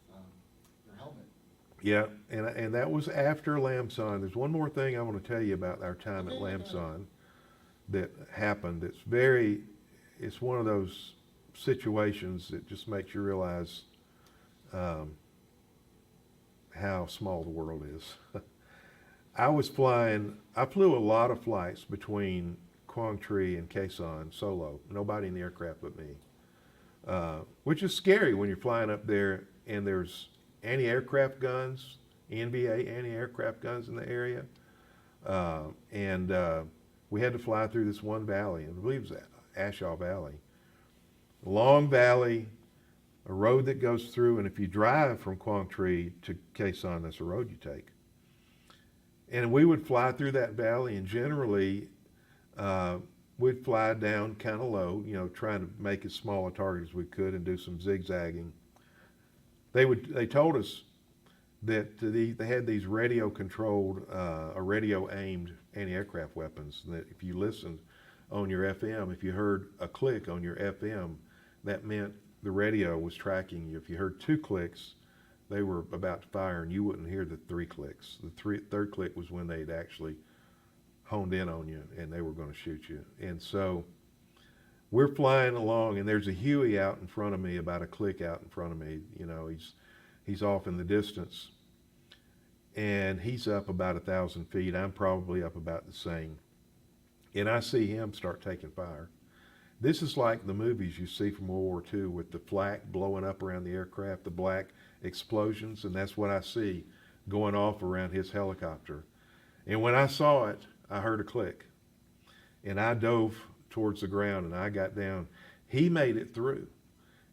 your helmet. Yeah, and that was after Lamson. There's one more thing I want to tell you about our time at Lamson that happened. It's one of those situations that just makes you realize how small the world is. I flew a lot of flights between Quang Tri and Quezon solo, nobody in the aircraft but me, which is scary when you're flying up there and there's anti-aircraft guns, NBA anti-aircraft guns in the area, and we had to fly through this one valley, and I believe it was Ashaw Valley. Long valley, a road that goes through, and if you drive from Quang Tri to Quezon, that's the road you take. And we would fly through that valley, and generally we'd fly down kind of low, you know, trying to make as small a target as we could and do some zigzagging. They told us that they had these radio-controlled, or radio-aimed anti-aircraft weapons, that if you listened on your FM, if you heard a click on your FM, that meant the radio was tracking you. If you heard 2 clicks, they were about to fire, and you wouldn't hear the 3 clicks. The third click was when they'd actually honed in on you, and they were going to shoot you. And so we're flying along, and there's a Huey out in front of me, about a click out in front of me. You know, he's off in the distance, and he's up about 1,000 feet. I'm probably up about the same. And I see him start taking fire. This is like the movies you see from World War II with the flak blowing up around the aircraft, the black explosions, and that's what I see going off around his helicopter. And when I saw it, I heard a click, and I dove towards the ground, and I got down. He made it through,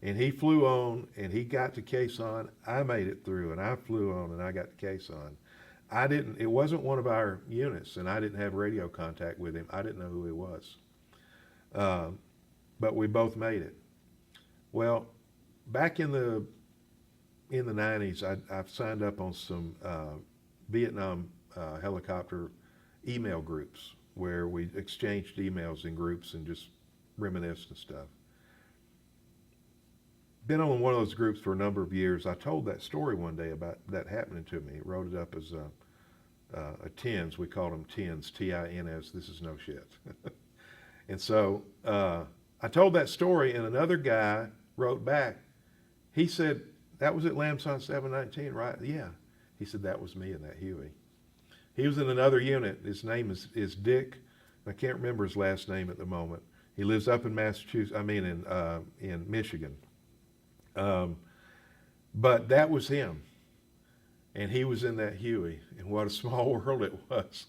and he flew on, and he got to Quezon. I made it through, and I flew on, and I got to Quezon. It wasn't one of our units, and I didn't have radio contact with him. I didn't know who he was. But we both made it. Well, back in the 90s, I've signed up on some Vietnam helicopter email groups where we exchanged emails in groups and just reminisced and stuff. Been on one of those groups for a number of years. I told that story one day about that happening to me. Wrote it up as a TINS. We called them TINS, T-I-N-S. This is no shit. And so I told that story, and another guy wrote back. He said, that was at Lamson 719, right? Yeah. He said, that was me in that Huey. He was in another unit. His name is Dick. I can't remember his last name at the moment. He lives up in in Michigan. But that was him. And he was in that Huey. And what a small world it was.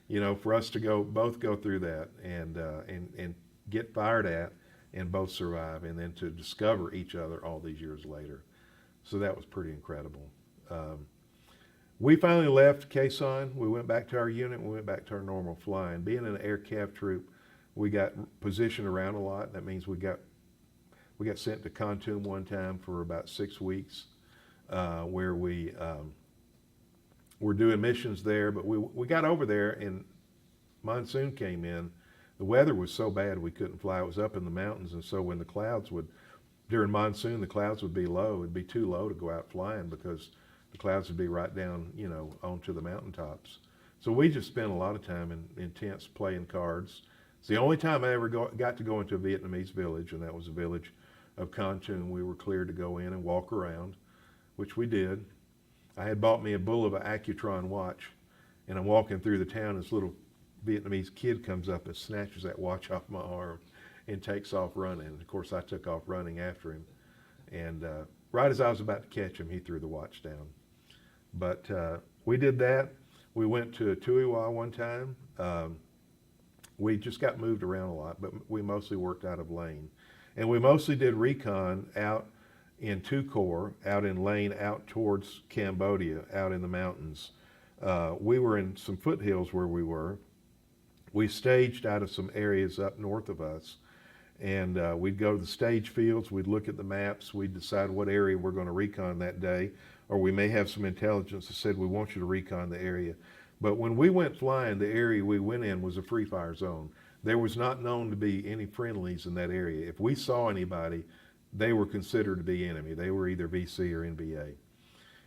You know, for us to both go through that and get fired at and both survive, and then to discover each other all these years later. So that was pretty incredible. We finally left Quezon. We went back to our unit. We went back to our normal flying. Being in an Air Cav troop, we got positioned around a lot. That means we got sent to Khartoum one time for about 6 weeks, where we were doing missions there. But we got over there, and monsoon came in. The weather was so bad we couldn't fly. It was up in the mountains, and so when the clouds during monsoon, the clouds would be low. It'd be too low to go out flying because the clouds would be right down, you know, onto the mountaintops. So we just spent a lot of time in tents playing cards. It's the only time I ever got to go into a Vietnamese village, and that was the village of Khartoum. We were cleared to go in and walk around, which we did. I had bought me a Bulova Accutron watch, and I'm walking through the town. This little Vietnamese kid comes up and snatches that watch off my arm and takes off running. And of course, I took off running after him. And right as I was about to catch him, he threw the watch down. But we did that. We went to Tuiwa one time. We just got moved around a lot, but we mostly worked out of Lane. And we mostly did recon out in Tu Corps, out in Lane, out towards Cambodia, out in the mountains. We were in some foothills where we were. We staged out of some areas up north of us. And we'd go to the stage fields, we'd look at the maps, we'd decide what area we're going to recon that day, or we may have some intelligence that said we want you to recon the area. But when we went flying, the area we went in was a free fire zone. There was not known to be any friendlies in that area. If we saw anybody, they were considered to be enemy. They were either VC or NBA.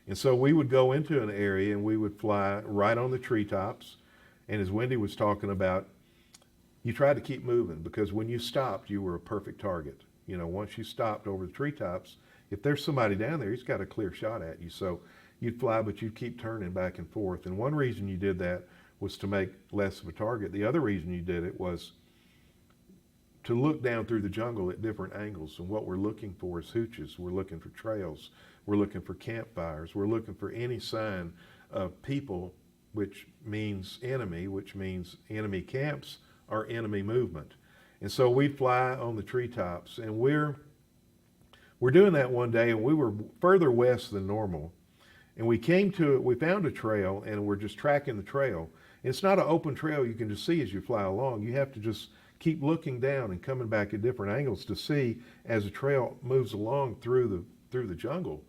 And so we would go into an area and we would fly right on the treetops. And as Wendy was talking about, you tried to keep moving because when you stopped, you were a perfect target. You know, once you stopped over the treetops, if there's somebody down there, he's got a clear shot at you. So you'd fly, but you'd keep turning back and forth. And one reason you did that was to make less of a target. The other reason you did it was to look down through the jungle at different angles. And what we're looking for is hooches. We're looking for trails. We're looking for campfires. We're looking for any sign of people, which means enemy camps or enemy movement. And so we'd fly on the treetops, and we're doing that one day, and we were further west than normal. And we found a trail, and we're just tracking the trail. It's not an open trail you can just see as you fly along. You have to just keep looking down and coming back at different angles to see as the trail moves along through the jungle.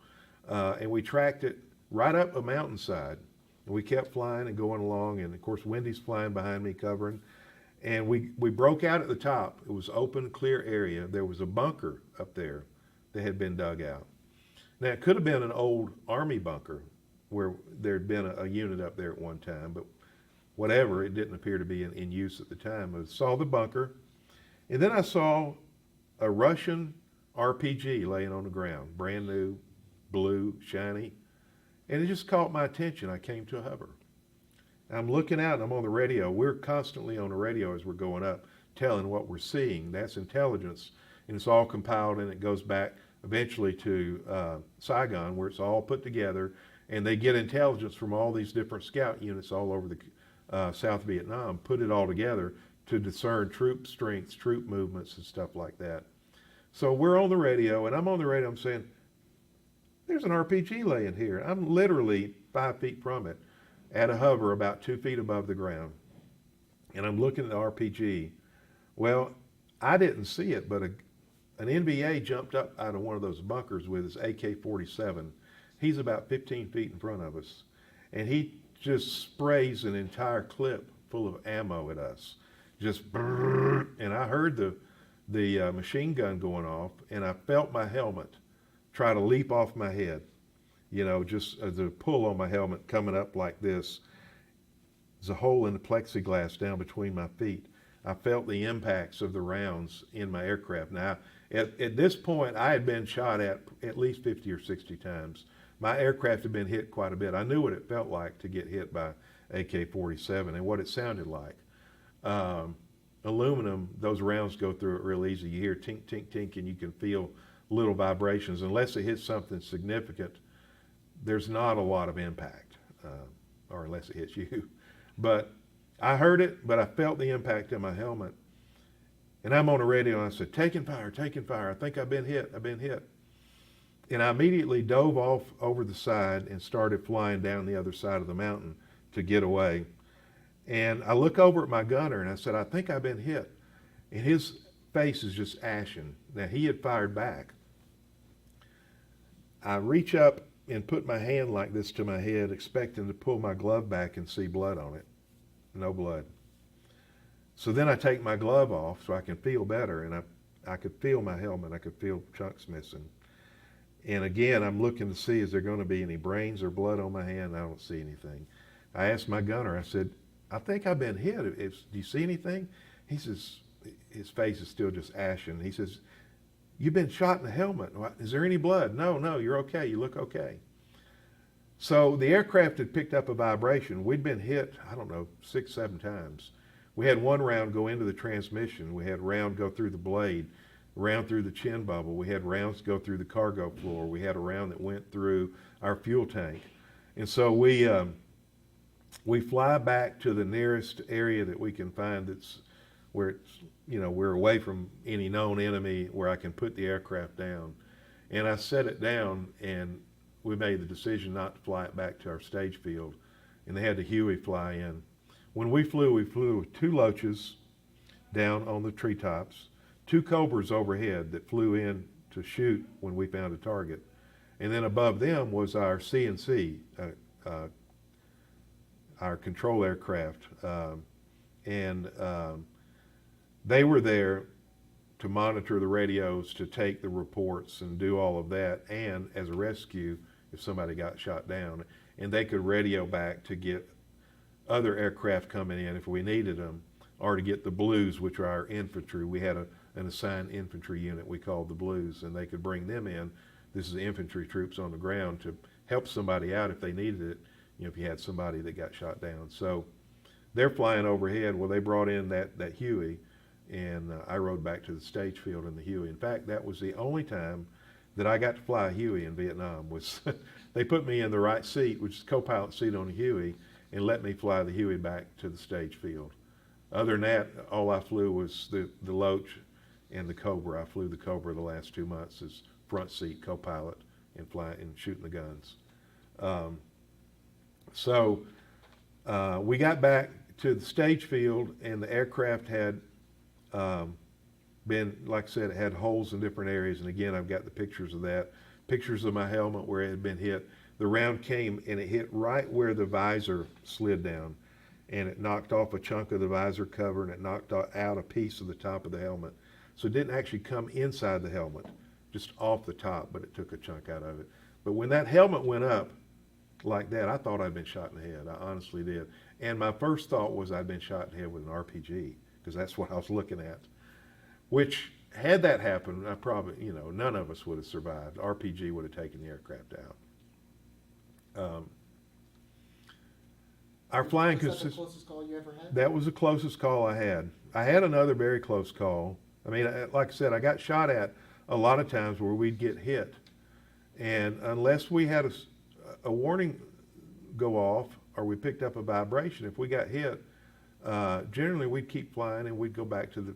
And we tracked it right up a mountainside. And we kept flying and going along, and of course Wendy's flying behind me covering. And we broke out at the top. It was open, clear area. There was a bunker up there that had been dug out. Now, it could have been an old Army bunker where there had been a unit up there at one time, but whatever, it didn't appear to be in use at the time. I saw the bunker, and then I saw a Russian RPG laying on the ground, brand new, blue, shiny, and it just caught my attention. I came to a hover. I'm looking out, and I'm on the radio. We're constantly on the radio as we're going up, telling what we're seeing. That's intelligence, and it's all compiled, and it goes back eventually to Saigon, where it's all put together, and they get intelligence from all these different scout units all over the South Vietnam, put it all together to discern troop strengths, troop movements, and stuff like that. So we're on the radio, and I'm on the radio, I'm saying, there's an RPG laying here. I'm literally 5 feet from it, at a hover about 2 feet above the ground. And I'm looking at the RPG. Well, I didn't see it, but an NBA jumped up out of one of those bunkers with his AK-47. He's about 15 feet in front of us. And he just sprays an entire clip full of ammo at us. Just brrr, and I heard the machine gun going off, and I felt my helmet try to leap off my head. You know, just the pull on my helmet coming up like this. There's a hole in the plexiglass down between my feet. I felt the impacts of the rounds in my aircraft. Now, at this point, I had been shot at least 50 or 60 times. My aircraft had been hit quite a bit. I knew what it felt like to get hit by AK-47 and what it sounded like. Aluminum, those rounds go through it real easy. You hear tink, tink, tink, and you can feel little vibrations. Unless it hits something significant, there's not a lot of impact, or unless it hits you. But I heard it, but I felt the impact in my helmet. And I'm on the radio, and I said, taking fire, I think I've been hit. And I immediately dove off over the side and started flying down the other side of the mountain to get away. And I look over at my gunner, and I said, I think I've been hit. And his face is just ashen. Now, he had fired back. I reach up and put my hand like this to my head, expecting to pull my glove back and see blood on it. No blood. So then I take my glove off so I can feel better, and I could feel my helmet. I could feel chunks missing. And again, I'm looking to see, is there going to be any brains or blood on my hand? I don't see anything. I asked my gunner, I said, I think I've been hit. Do you see anything? He says, his face is still just ashen. He says, you've been shot in the helmet. Is there any blood? No, you're okay. You look okay. So the aircraft had picked up a vibration. We'd been hit, 6, 7 times. We had one round go into the transmission. We had round go through the blade, round through the chin bubble. We had rounds go through the cargo floor. We had a round that went through our fuel tank. And so we fly back to the nearest area that we can find that's where it's, we're away from any known enemy, where I can put the aircraft down. And I set it down, and we made the decision not to fly it back to our stage field, and they had the Huey fly in. When we flew with 2 Loaches down on the treetops, 2 Cobras overhead that flew in to shoot when we found a target. And then above them was our CNC, our control aircraft. They were there to monitor the radios, to take the reports and do all of that, and as a rescue if somebody got shot down. And they could radio back to get other aircraft coming in if we needed them, or to get the Blues, which are our infantry. We had an assigned infantry unit we called the Blues, and they could bring them in. This is the infantry troops on the ground to help somebody out if they needed it, if you had somebody that got shot down. So they're flying overhead. Well, they brought in that Huey, and I rode back to the stage field in the Huey. In fact, that was the only time that I got to fly a Huey in Vietnam. Was they put me in the right seat, which is co-pilot seat on the Huey, and let me fly the Huey back to the stage field. Other than that, all I flew was the Loach and the Cobra. I flew the Cobra the last 2 months as front seat co-pilot and shooting the guns. We got back to the stage field, and the aircraft had been, like I said, it had holes in different areas. And again, I've got the pictures of that. Pictures of my helmet where it had been hit. The round came and it hit right where the visor slid down, and it knocked off a chunk of the visor cover, and it knocked out a piece of the top of the helmet. So it didn't actually come inside the helmet, just off the top, but it took a chunk out of it. But when that helmet went up like that, I thought I'd been shot in the head. I honestly did. And my first thought was I'd been shot in the head with an RPG, because that's what I was looking at. Which, had that happened, I probably, none of us would have survived. RPG would have taken the aircraft out. Our flying Was that the closest call you ever had? That was the closest call I had. I had another very close call. I mean, like I said, I got shot at a lot of times where we'd get hit. And unless we had a warning go off, or we picked up a vibration, if we got hit, generally we'd keep flying, and we'd go back to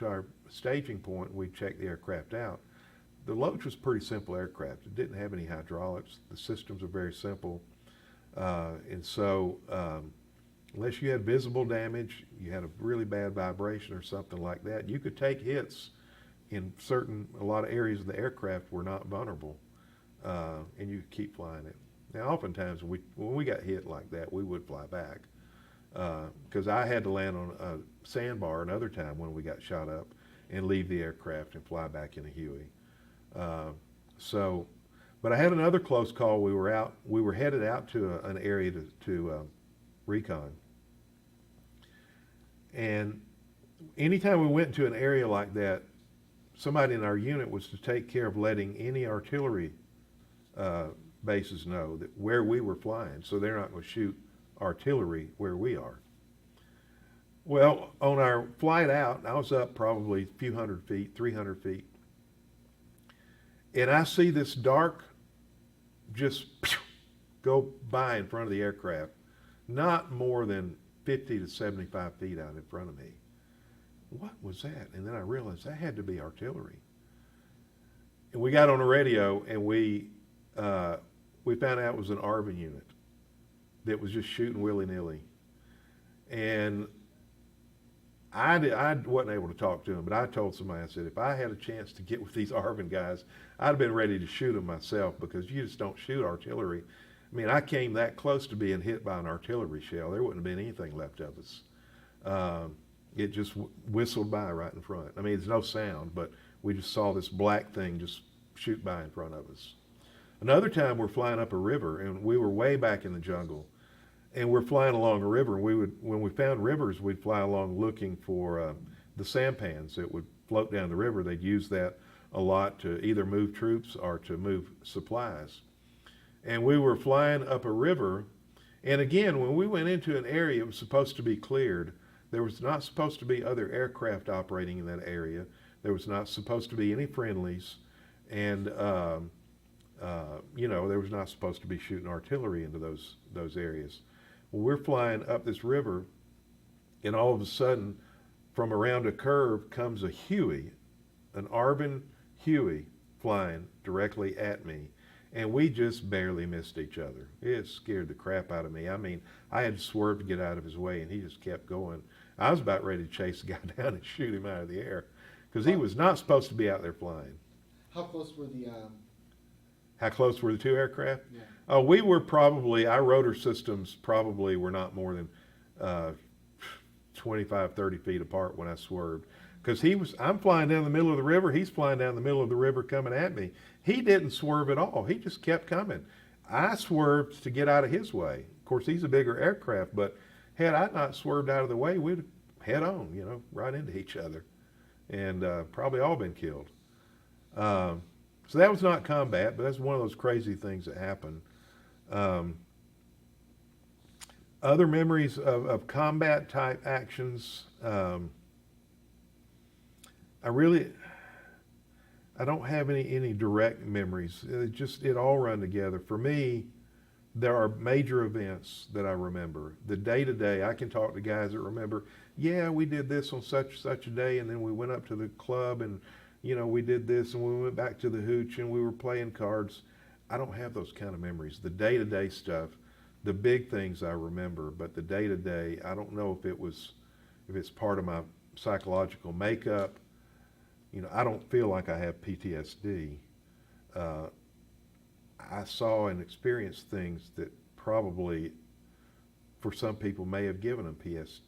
our staging point, and we'd check the aircraft out. The Loach was a pretty simple aircraft. It didn't have any hydraulics. The systems are very simple. And so unless you had visible damage, you had a really bad vibration or something like that, you could take hits in a lot of areas of the aircraft were not vulnerable, and you could keep flying it. Now, oftentimes when we got hit like that, we would fly back, because I had to land on a sandbar another time when we got shot up and leave the aircraft and fly back in a Huey. But I had another close call. We were headed out to an area to recon. And anytime we went to an area like that, somebody in our unit was to take care of letting any artillery bases know that where we were flying, so they're not going to shoot artillery where we are. Well, on our flight out, I was up probably a few hundred feet, 300 feet, and I see this dark just go by in front of the aircraft, not more than 50 to 75 feet out in front of me. What was that? And then I realized that had to be artillery. And we got on the radio, and we found out it was an ARVN unit that was just shooting willy-nilly. And I wasn't able to talk to him, but I told somebody, I said, if I had a chance to get with these ARVN guys, I'd have been ready to shoot them myself, because you just don't shoot artillery. I mean, I came that close to being hit by an artillery shell. There wouldn't have been anything left of us. It just whistled by right in front. I mean, there's no sound, but we just saw this black thing just shoot by in front of us. Another time we're flying up a river, and we were way back in the jungle, and we're flying along a river. And when we found rivers, we'd fly along looking for the sampans that would float down the river. They'd use that a lot to either move troops or to move supplies. And we were flying up a river, and again, when we went into an area it was supposed to be cleared, There was not supposed to be other aircraft operating in that area. There was not supposed to be any friendlies, and there was not supposed to be shooting artillery into those areas. Well, we're flying up this river, and all of a sudden, from around a curve comes a Huey, an Arbin Huey, flying directly at me. And we just barely missed each other. It scared the crap out of me. I mean, I had to swerve to get out of his way, and he just kept going. I was about ready to chase the guy down and shoot him out of the air, because he was not supposed to be out there flying. How close were the? How close were the two aircraft? Yeah. We were probably, our rotor systems probably were not more than 25, 30 feet apart when I swerved. Because I'm flying down the middle of the river, he's flying down the middle of the river coming at me. He didn't swerve at all. He just kept coming. I swerved to get out of his way. Of course, he's a bigger aircraft, but had I not swerved out of the way, we'd head on, right into each other, and probably all been killed. So that was not combat, but that's one of those crazy things that happen. Other memories of combat type actions, I don't have any direct memories. It all run together. For me, there are major events that I remember. The day-to-day, I can talk to guys that remember, yeah, we did this on such a day, and then we went up to the club, and we did this, and we went back to the hooch, and we were playing cards. I don't have those kind of memories. The day-to-day stuff, the big things I remember, but the day-to-day, I don't know if it's part of my psychological makeup. I don't feel like I have PTSD. I saw and experienced things that probably, for some people, may have given them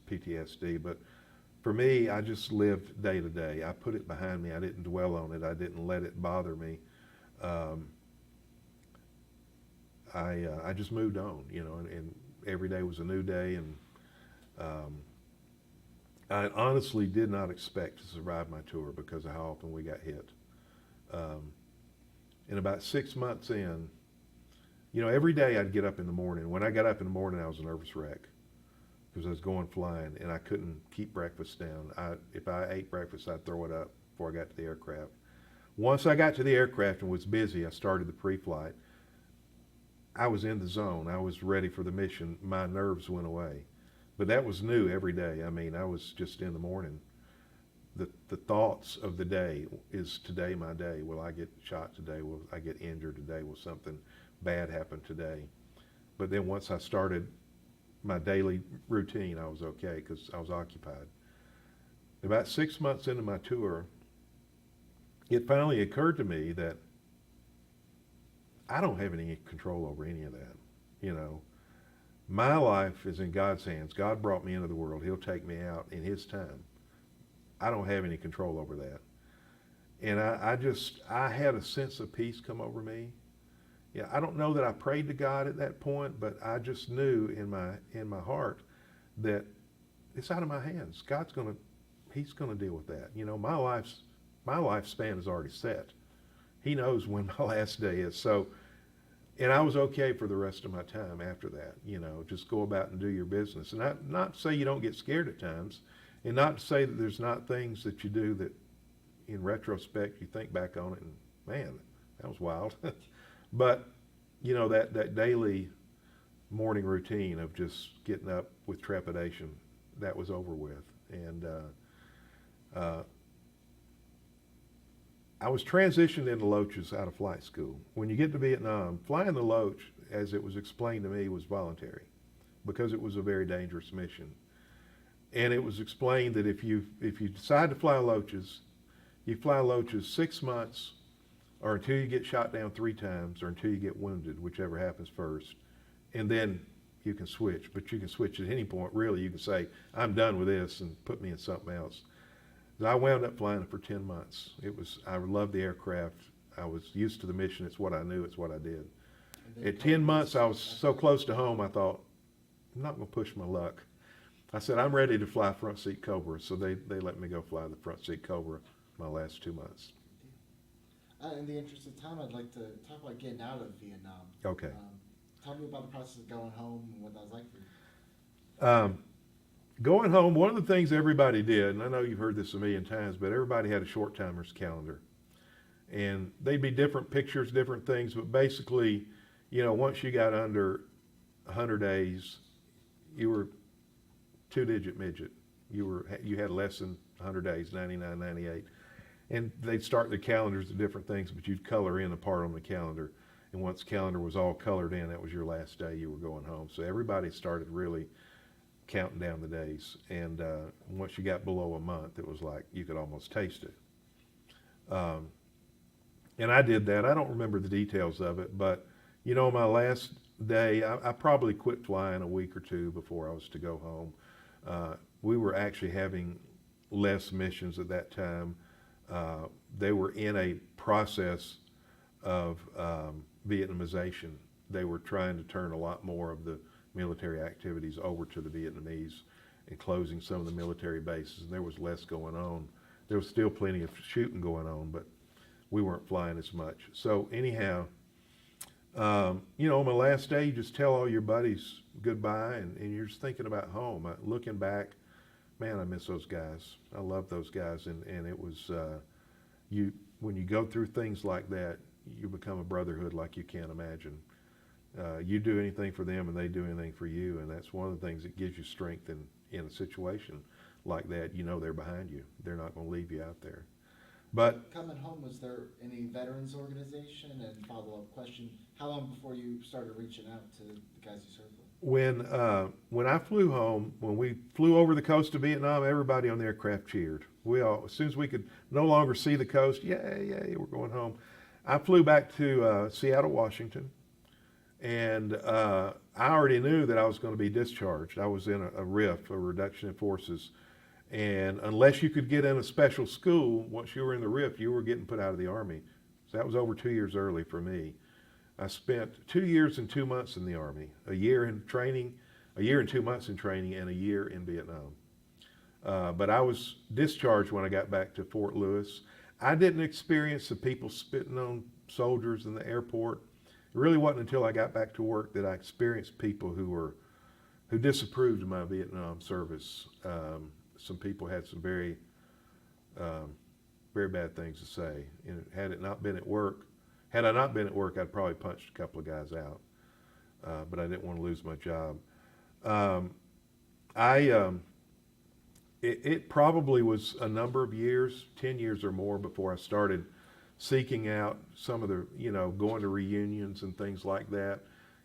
PTSD, but for me, I just lived day to day. I put it behind me. I didn't dwell on it. I didn't let it bother me. I just moved on, and every day was a new day, and I honestly did not expect to survive my tour because of how often we got hit. And about 6 months in, every day I'd get up in the morning. When I got up in the morning, I was a nervous wreck because I was going flying, and I couldn't keep breakfast down. If I ate breakfast, I'd throw it up before I got to the aircraft. Once I got to the aircraft and was busy, I started the pre-flight. I was in the zone. I was ready for the mission. My nerves went away. But that was new every day. I mean, I was just in the morning. The thoughts of the day, is today my day? Will I get shot today? Will I get injured today? Will something bad happen today? But then once I started my daily routine, I was okay because I was occupied. About 6 months into my tour, it finally occurred to me that I don't have any control over any of that. My life is in God's hands. God brought me into the world. He'll take me out in His time. I don't have any control over that. And I had a sense of peace come over me. Yeah, I don't know that I prayed to God at that point, but I just knew in my heart that it's out of my hands. He's gonna deal with that. My lifespan is already set. He knows when my last day is. So, and I was okay for the rest of my time after that. Just go about and do your business. And not to say you don't get scared at times, and not to say that there's not things that you do that, in retrospect, you think back on it and, man, that was wild. But, that daily morning routine of just getting up with trepidation, that was over with. And I was transitioned into Loaches out of flight school. When you get to Vietnam, flying the Loach, as it was explained to me, was voluntary because it was a very dangerous mission. And it was explained that if you decide to fly Loaches, you fly Loaches 6 months or until you get shot down 3 times or until you get wounded, whichever happens first. And then you can switch, but you can switch at any point. Really, you can say, I'm done with this and put me in something else. I wound up flying it for 10 months. I loved the aircraft. I was used to the mission. It's what I knew. It's what I did. At 10 months, I was so close to home, I thought, I'm not going to push my luck. I said, I'm ready to fly front seat Cobra. So they let me go fly the front seat Cobra my last 2 months. In the interest of time, I'd like to talk about getting out of Vietnam. Okay. Tell me about the process of going home and what that was like for you. Going home, one of the things everybody did, and I know you've heard this a million times, but everybody had a short timers calendar. And they'd be different pictures, different things, but basically, once you got under 100 days, you were two-digit midget. You had less than 100 days, 99, 98. And they'd start the calendars of different things, but you'd color in a part on the calendar. And once the calendar was all colored in, that was your last day you were going home. So everybody started really counting down the days. And once you got below a month, it was like you could almost taste it. And I did that. I don't remember the details of it, but my last day, I probably quit flying a week or two before I was to go home. We were actually having less missions at that time. They were in a process of Vietnamization. They were trying to turn a lot more of the military activities over to the Vietnamese and closing some of the military bases, and there was less going on. There was still plenty of shooting going on, but we weren't flying as much. So anyhow, on my last day, you just tell all your buddies goodbye, and you're just thinking about home. Looking back, man, I miss those guys. I love those guys, and it was, when you go through things like that, you become a brotherhood like you can't imagine. You do anything for them, and they do anything for you, and that's one of the things that gives you strength in a situation like that. They're behind you. They're not going to leave you out there. But coming home, was there any veterans organization? And follow-up question, how long before you started reaching out to the guys you served with? when I flew home, when we flew over the coast of Vietnam, everybody on the aircraft cheered. We all, as soon as we could no longer see the coast, yay, we're going home. I flew back to Seattle, Washington, and I already knew that I was going to be discharged. I was in a RIF, a reduction in forces. And unless you could get in a special school, once you were in the RIF, you were getting put out of the Army. So that was over 2 years early for me. I spent 2 years and 2 months in the Army, a year in training, a year and 2 months in training, and a year in Vietnam. But I was discharged when I got back to Fort Lewis. I didn't experience the people spitting on soldiers in the airport. It really wasn't until I got back to work that I experienced people who disapproved of my Vietnam service. Some people had some very bad things to say. And had I not been at work, I'd probably punched a couple of guys out. But I didn't want to lose my job. It probably was a number of years, 10 years or more, before I started seeking out some of the, going to reunions and things like that.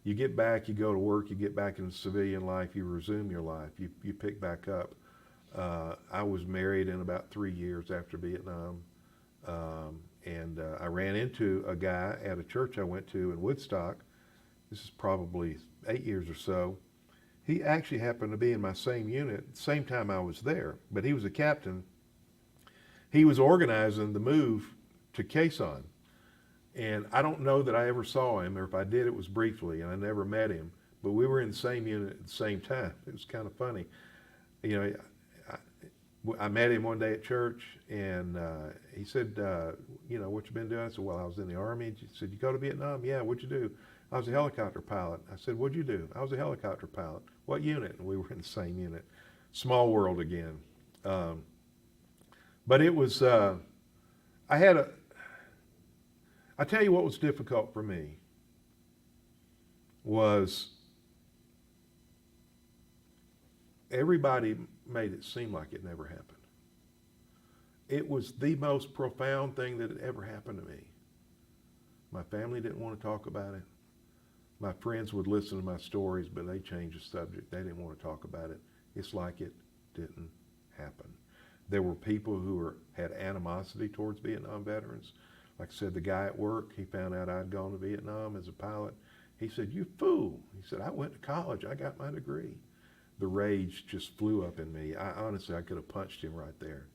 You get back, you go to work, you get back into civilian life, you resume your life, you pick back up. I was married in about 3 years after Vietnam, and I ran into a guy at a church I went to in Woodstock. This is probably 8 years or so. He actually happened to be in my same unit at the same time I was there, but he was a captain. He was organizing the move to Quezon, and I don't know that I ever saw him, or if I did, it was briefly, and I never met him, but we were in the same unit at the same time. It was kind of funny. I met him one day at church, and he said, what you been doing? I said, well, I was in the Army. He said, you go to Vietnam? Yeah, what'd you do? I was a helicopter pilot. I said, what'd you do? I was a helicopter pilot. What unit? And we were in the same unit. Small world again. But it was, I tell you what was difficult for me was everybody made it seem like it never happened. It was the most profound thing that had ever happened to me. My family didn't want to talk about it. My friends would listen to my stories, but they changed the subject. They didn't want to talk about it. It's like it didn't happen. There were people who had animosity towards Vietnam veterans. Like I said, the guy at work, he found out I'd gone to Vietnam as a pilot. He said, you fool. He said, I went to college. I got my degree. The rage just flew up in me. Honestly, I could have punched him right there.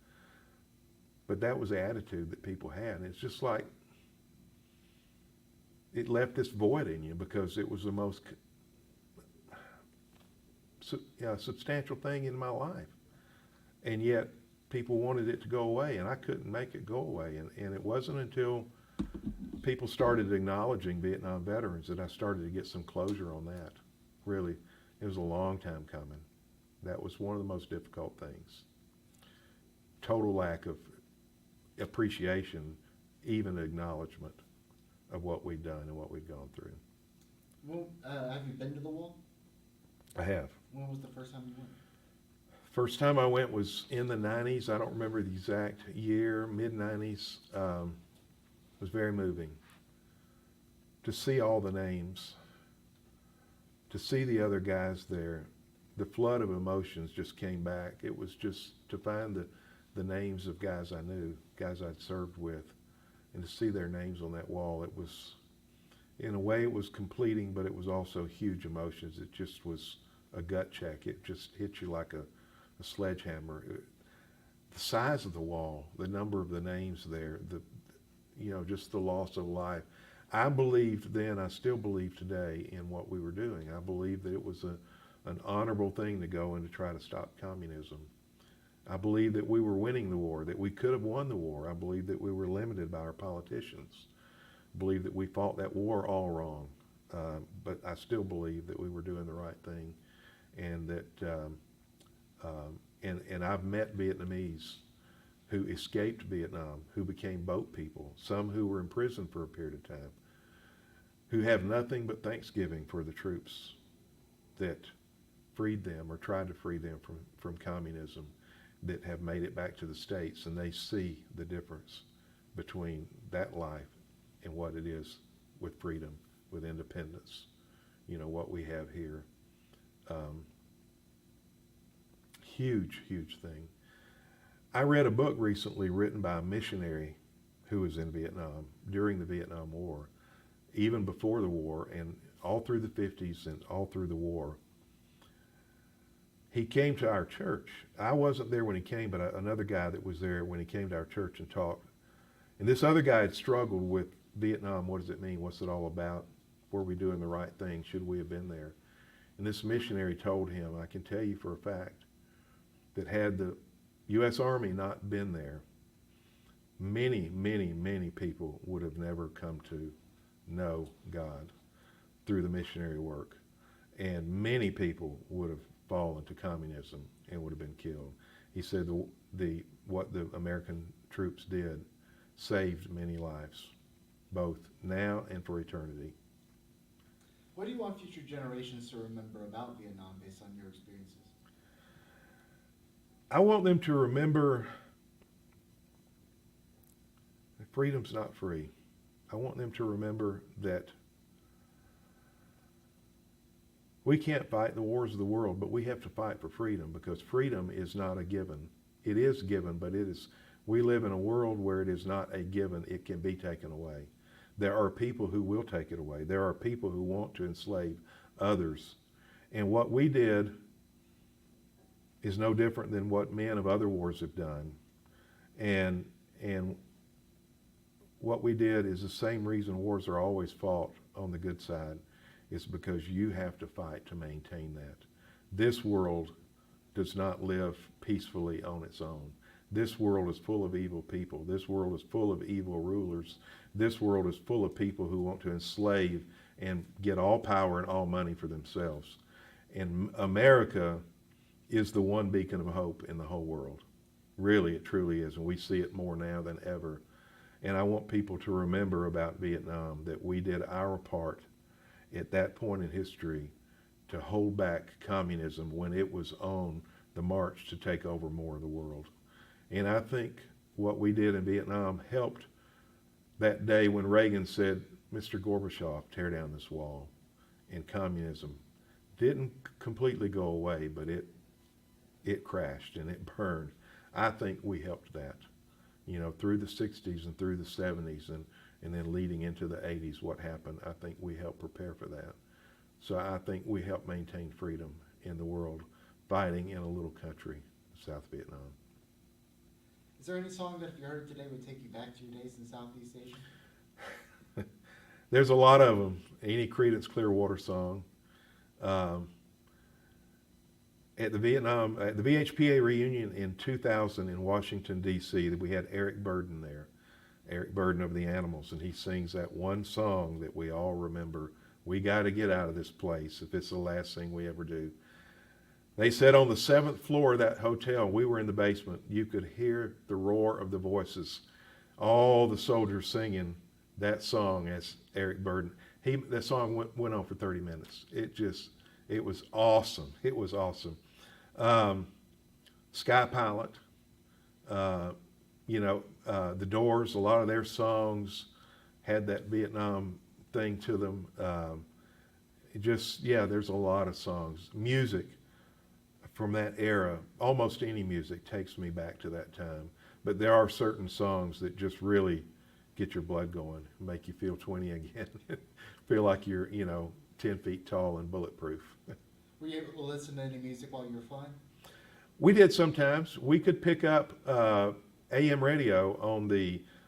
But that was the attitude that people had. And it's just like, it left this void in you because it was the most substantial thing in my life. And yet people wanted it to go away, and I couldn't make it go away. And it wasn't until people started acknowledging Vietnam veterans that I started to get some closure on that. Really, it was a long time coming. That was one of the most difficult things. Total lack of appreciation, even acknowledgement of what we've done and what we've gone through. Well, have you been to the wall? I have. When was the first time you went? First time I went was in the 90s. I don't remember the exact year, mid-90s. It was very moving to see all the names, to see the other guys there. The flood of emotions just came back. It was just to find the names of guys I knew, guys I'd served with, and to see their names on that wall. It was, in a way, it was completing, but it was also huge emotions. It just was a gut check. It just hit you like a sledgehammer. The size of the wall, the number of the names there, just the loss of life. I believed then, I still believe today in what we were doing. I believed that it was an honorable thing to go and to try to stop communism. I believe that we were winning the war, that we could have won the war. I believe that we were limited by our politicians. I believe that we fought that war all wrong. But I still believe that we were doing the right thing, and that and I've met Vietnamese who escaped Vietnam, who became boat people, some who were in prison for a period of time, who have nothing but thanksgiving for the troops that freed them or tried to free them from communism, that have made it back to the States, and they see the difference between that life and what it is with freedom, with independence, what we have here. Huge, huge thing. I read a book recently written by a missionary who was in Vietnam during the Vietnam War, even before the war, and all through the 50s and all through the war. He came to our church. I wasn't there when he came, but another guy that was there when he came to our church and talked. And this other guy had struggled with Vietnam. What does it mean? What's it all about? Were we doing the right thing? Should we have been there? And this missionary told him, I can tell you for a fact, that had the U.S. Army not been there, many, many, many people would have never come to know God through the missionary work. And many people would have fallen to communism and would have been killed. He said what the American troops did saved many lives, both now and for eternity. What do you want future generations to remember about Vietnam based on your experiences? I want them to remember that freedom's not free. I want them to remember that we can't fight the wars of the world, but we have to fight for freedom, because freedom is not a given. It is given, but we live in a world where it is not a given. It can be taken away. There are people who will take it away. There are people who want to enslave others. And what we did is no different than what men of other wars have done. And what we did is the same reason wars are always fought on the good side. It's because you have to fight to maintain that. This world does not live peacefully on its own. This world is full of evil people. This world is full of evil rulers. This world is full of people who want to enslave and get all power and all money for themselves. And America is the one beacon of hope in the whole world. Really, it truly is, and we see it more now than ever. And I want people to remember about Vietnam, that we did our part at that point in history to hold back communism when it was on the march to take over more of the world. And I think what we did in Vietnam helped that day when Reagan said, Mr. Gorbachev, tear down this wall. And communism didn't completely go away, but it crashed and it burned. I think we helped that, through the 60s and through the 70s and then leading into the 80s, what happened. I think we helped prepare for that. So I think we helped maintain freedom in the world, fighting in a little country, South Vietnam. Is there any song that if you heard today would take you back to your days in Southeast Asia? There's a lot of them. Any Creedence Clearwater song. At the VHPA reunion in 2000 in Washington, D.C., we had Eric Burden there, Eric Burden of the Animals, and he sings that one song that we all remember. We got to get out of this place if it's the last thing we ever do. They said on the 7th floor of that hotel, we were in the basement, you could hear the roar of the voices, all the soldiers singing that song as Eric Burden. That song went on for 30 minutes. It was awesome. It was awesome. Sky Pilot, the Doors, a lot of their songs had that Vietnam thing to them. There's a lot of songs. Music from that era, almost any music takes me back to that time. But there are certain songs that just really get your blood going, make you feel 20 again, feel like you're, 10 feet tall and bulletproof. Were you able to listen to any music while you were flying? We did sometimes. We could pick up AM radio on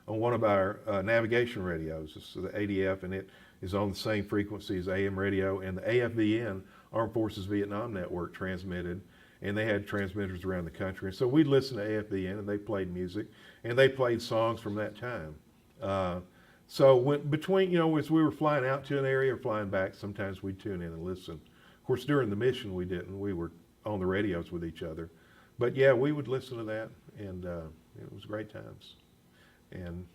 one of our navigation radios. This is the ADF, and it is on the same frequency as AM radio. And the AFVN, Armed Forces Vietnam Network, transmitted, and they had transmitters around the country. And so we'd listen to AFVN, and they played music, and they played songs from that time. As we were flying out to an area or flying back, sometimes we'd tune in and listen. Of course, during the mission, we didn't. We were on the radios with each other. But yeah, we would listen to that, and it was great times. And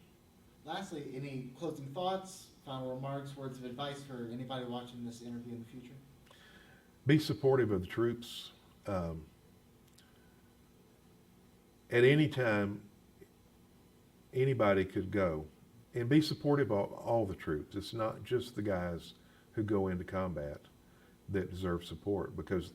lastly, any closing thoughts, final remarks, words of advice for anybody watching this interview in the future? Be supportive of the troops. At any time, anybody could go, and be supportive of all the troops. It's not just the guys who go into combat that deserve support, because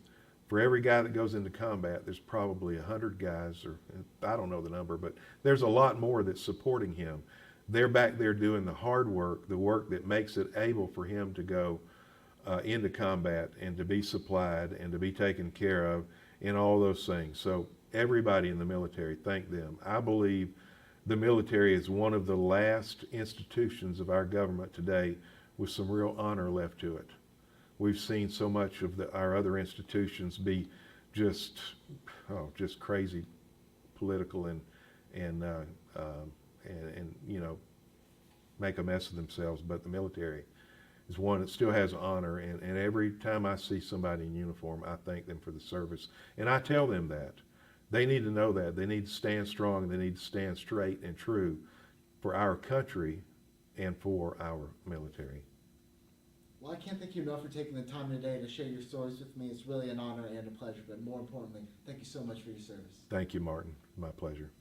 for every guy that goes into combat, there's probably 100 guys, or I don't know the number, but there's a lot more that's supporting him. They're back there doing the hard work, the work that makes it able for him to go into combat and to be supplied and to be taken care of and all those things. So everybody in the military, thank them. I believe the military is one of the last institutions of our government today with some real honor left to it. We've seen so much of our other institutions be just crazy political and make a mess of themselves. But the military is one that still has honor, and every time I see somebody in uniform, I thank them for the service. And I tell them that. They need to know that. They need to stand strong, and they need to stand straight and true for our country and for our military. Well, I can't thank you enough for taking the time today to share your stories with me. It's really an honor and a pleasure, but more importantly, thank you so much for your service. Thank you, Martin. My pleasure.